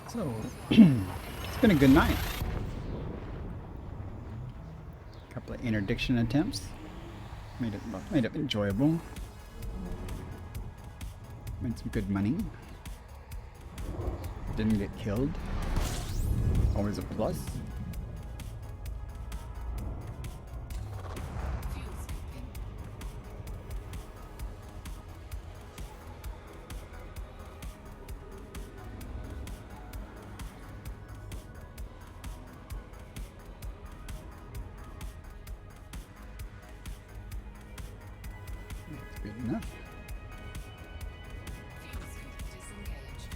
So, it's been a good night. A couple of interdiction attempts. Made it enjoyable. Made some good money. Didn't get killed. Always a plus. Fuel scooping. That's good enough. Fuel scoop disengaged.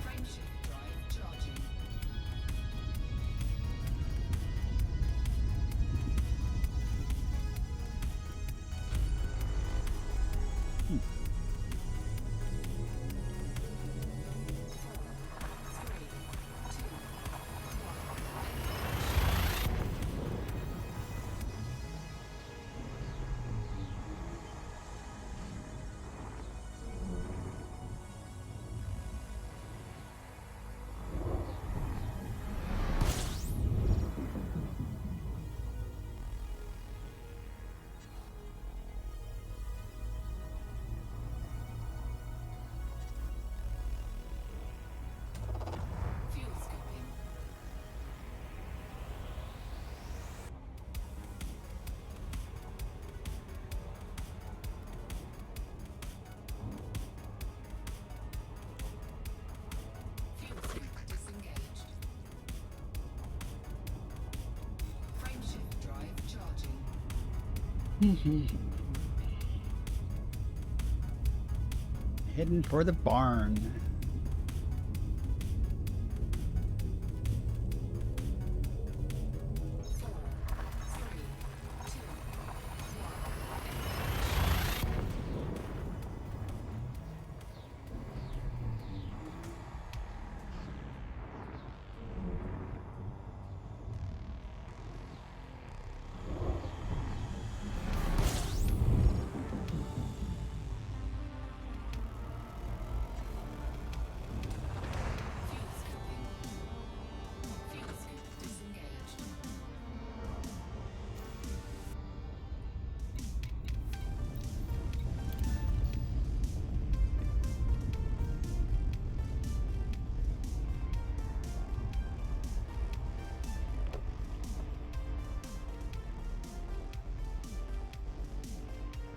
Frameshift drive charging. Heading for the barn.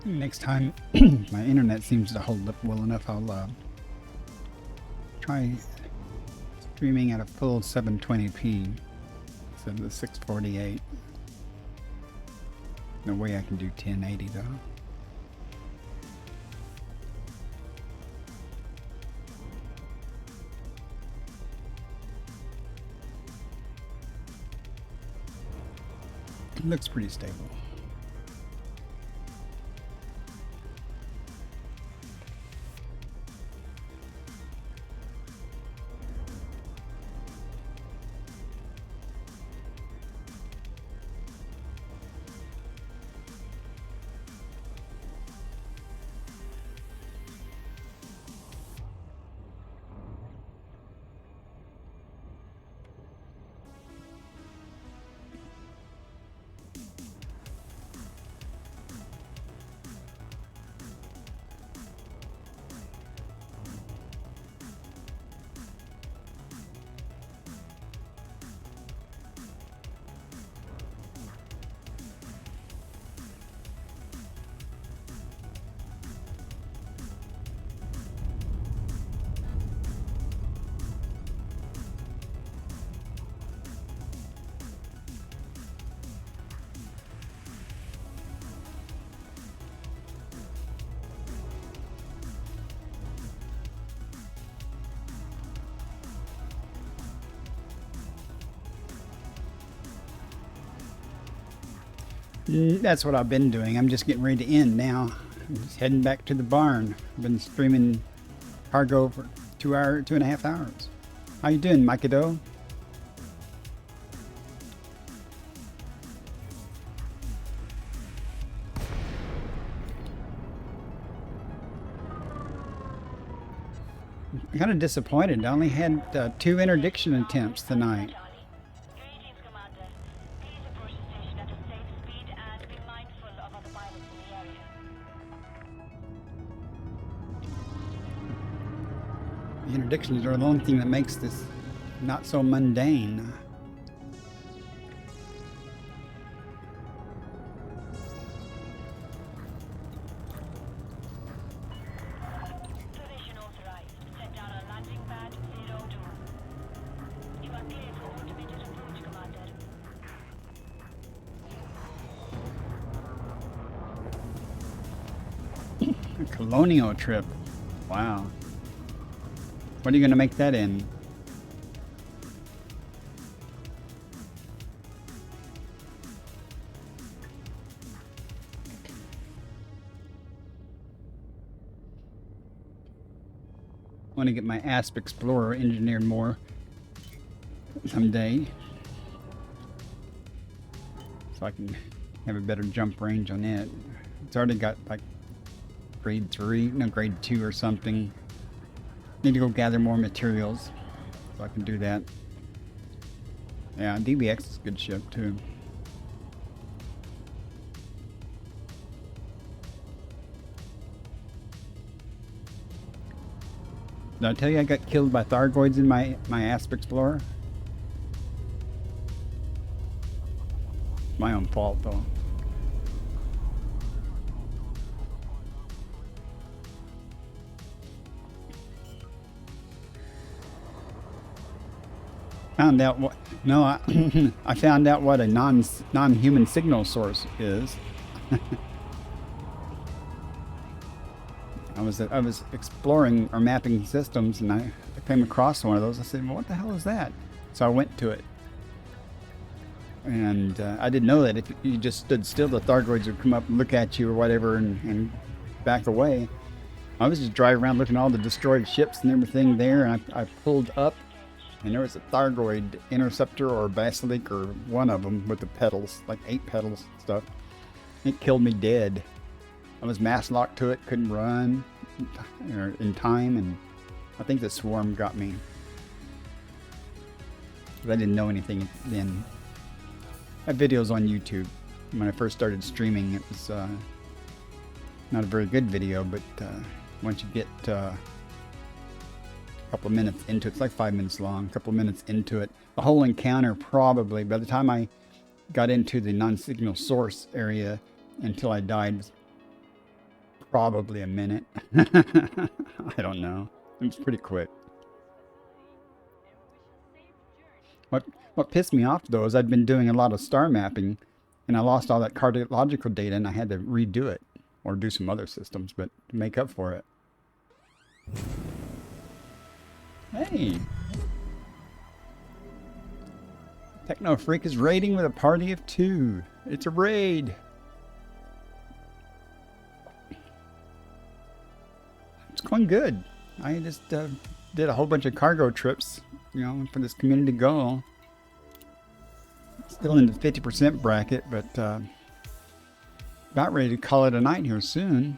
Next time my internet seems to hold up well enough, I'll try streaming at a full 720p instead of the 648. No way I can do 1080 though. It looks pretty stable. That's what I've been doing. I'm just getting ready to end now. I'm just heading back to the barn. I've been streaming cargo for 2.5 hours. How you doing, Mikado? I'm kind of disappointed. I only had 2 interdiction attempts tonight. Greetings, Commander. Please approach the station at a safe speed and be mindful of other pilots in the area. The interdictions are the only thing that makes this not so mundane. Position authorized. Set down on landing pad 02. You are clear for automated approach, Commander. A colonial trip. Wow. What are you going to make that in? I want to get my Asp Explorer engineered more someday, so I can have a better jump range on it. It's already got like grade 3, no, grade 2 or something. Need to go gather more materials so I can do that. Yeah, DBX is a good ship too. Did I tell you I got killed by Thargoids in my Asp Explorer? My own fault though. Found out what? No, I found out what a non-human signal source is. I was exploring or mapping systems, and I came across one of those. I said, well, what the hell is that? So I went to it. And I didn't know that if you just stood still, the Thargoids would come up and look at you or whatever and back away. I was just driving around looking at all the destroyed ships and everything there, and I pulled up, and there was a Thargoid interceptor or basilisk or one of them with the pedals, like 8 pedals and stuff. It killed me dead. I was mass locked to it, couldn't run in time, and I think the swarm got me. I didn't know anything then. I have videos on YouTube. When I first started streaming, it was not a very good video, but once you get a couple of minutes into it, it's like 5 minutes long, a couple of minutes into it, the whole encounter probably, by the time I got into the non-signal source area until I died, was probably a minute. I don't know. It was pretty quick. What pissed me off though is I'd been doing a lot of star mapping, and I lost all that cartological data, and I had to redo it or do some other systems, but to make up for it. Hey, Techno Freak is raiding with a party of 2. It's a raid. It's going good. I just did a whole bunch of cargo trips, you know, for this community goal. Still in the 50% bracket, but about ready to call it a night here soon.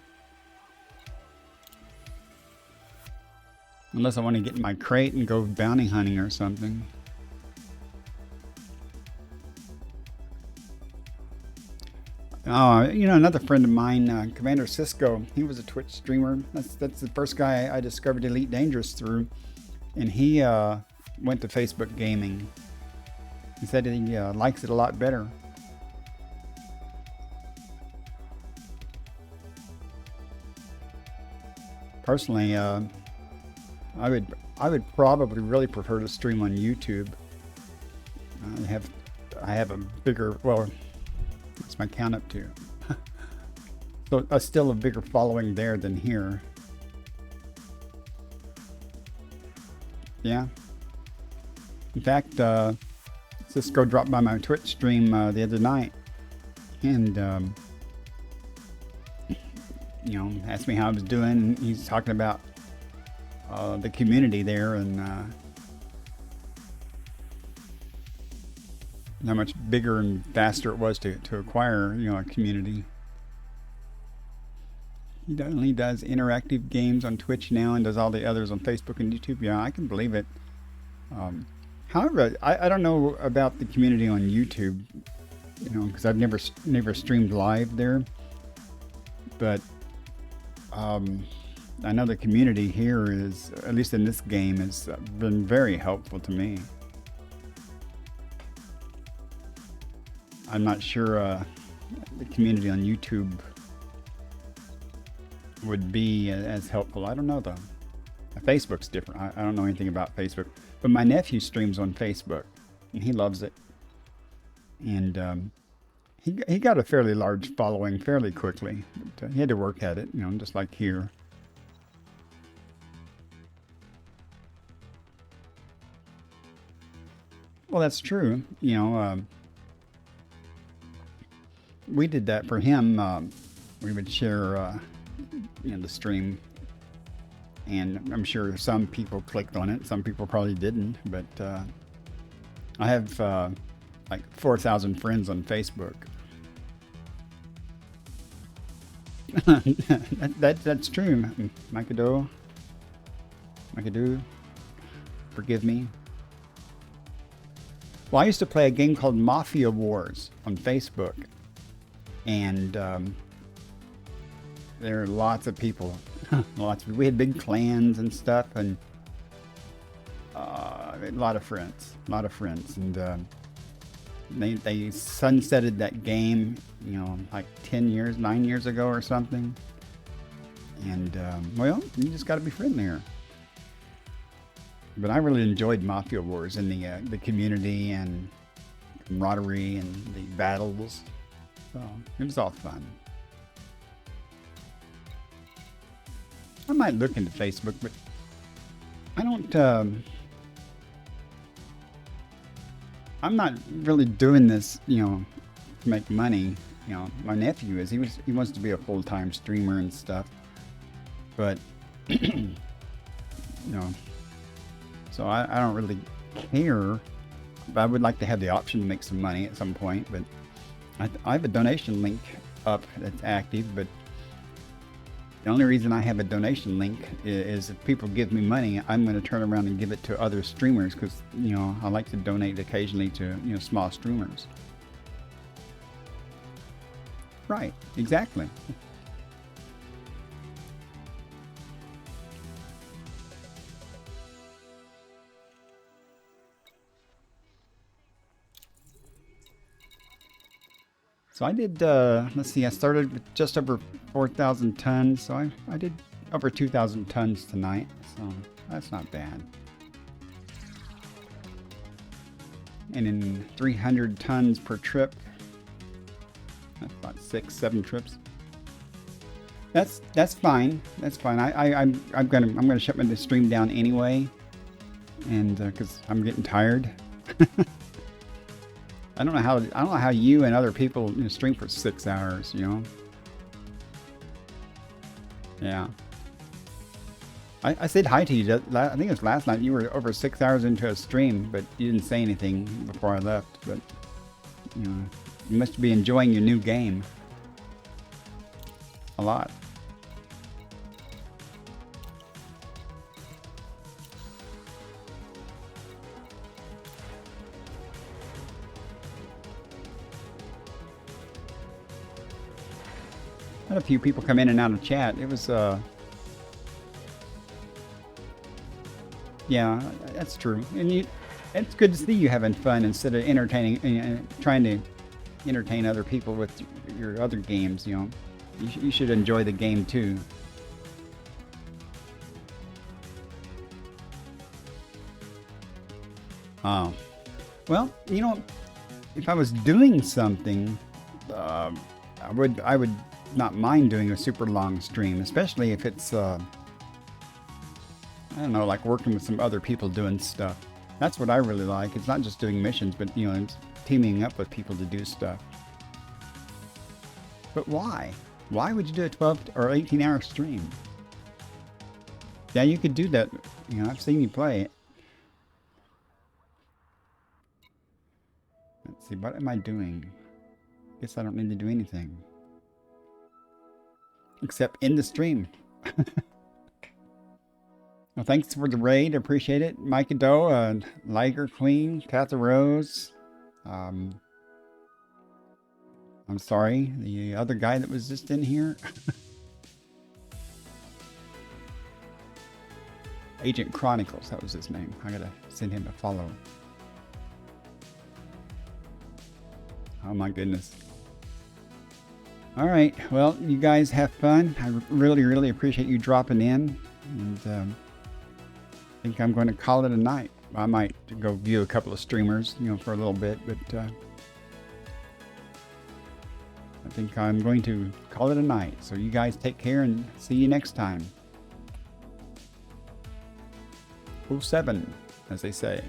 Unless I want to get in my crate and go bounty hunting or something. You know, another friend of mine, Commander Cisco, he was a Twitch streamer. That's the first guy I discovered Elite Dangerous through. And he went to Facebook Gaming. He said he likes it a lot better. Personally, I would probably really prefer to stream on YouTube. I have a bigger, well, what's my count up to? So still a bigger following there than here. Yeah. In fact, Cisco dropped by my Twitch stream the other night, and you know, asked me how I was doing. And he's talking about the community there and how much bigger and faster it was to acquire, you know, a community. He only does interactive games on Twitch now and does all the others on Facebook and YouTube. Yeah, I can believe it. However, I don't know about the community on YouTube, you know, because I've never streamed live there. But I know the community here is, at least in this game, has been very helpful to me. I'm not sure the community on YouTube would be as helpful. I don't know though. Facebook's different. I don't know anything about Facebook. But my nephew streams on Facebook, and he loves it. And he got a fairly large following fairly quickly. But, he had to work at it, you know, just like here. Well, that's true. You know, we did that for him. We would share, you know, the stream. And I'm sure some people clicked on it. Some people probably didn't. But I have like 4,000 friends on Facebook. That's true. Mikado, forgive me. Well, I used to play a game called Mafia Wars on Facebook. And there are lots of people. We had big clans and stuff, and a lot of friends, and they sunsetted that game, you know, like 9 years ago or something. And well, you just got to be friendlier. But I really enjoyed Mafia Wars and the community and camaraderie and the battles. So it was all fun. I might look into Facebook, but I don't. I'm not really doing this, to make money. My nephew is. He wants to be a full-time streamer and stuff, but so I don't really care. But I would like to have the option to make some money at some point. But I have a donation link up that's active, but the only reason I have a donation link is if people give me money, I'm going to turn around and give it to other streamers because, I like to donate occasionally to, small streamers. Right, exactly. So I did, let's see, I started with just over 4,000 tons, so I did over 2,000 tons tonight, so that's not bad. And in 300 tons per trip, that's about 6-7 trips. That's fine. That's fine. I'm gonna shut my stream down anyway, and because I'm getting tired. I don't know how you and other people stream for 6 hours. Yeah. I said hi to you. I think it was last night. You were over 6 hours into a stream, but you didn't say anything before I left. But you must be enjoying your new game a lot. Had a few people come in and out of chat. It was yeah, that's true. And it's good to see you having fun instead of trying to entertain other people with your other games. You should enjoy the game too. Oh, well, if I was doing something, I would not mind doing a super long stream, especially if it's I don't know, like working with some other people doing stuff. That's what I really like. It's not just doing missions, but it's teaming up with people to do stuff. But why? Why would you do a 12 or 18-hour stream? Yeah, you could do that. I've seen you play it. Let's see, what am I doing? Guess I don't need to do anything. Except in the stream. Well, thanks for the raid. Appreciate it. Micah Doe, Liger Queen, Katha Rose. I'm sorry, the other guy that was just in here. Agent Chronicles, that was his name. I gotta send him a follow. Oh my goodness. All right, well, you guys have fun. I really appreciate you dropping in, and I think I'm going to call it a night. I might go view a couple of streamers, for a little bit, but I think I'm going to call it a night. So you guys take care and see you next time. 07, as they say.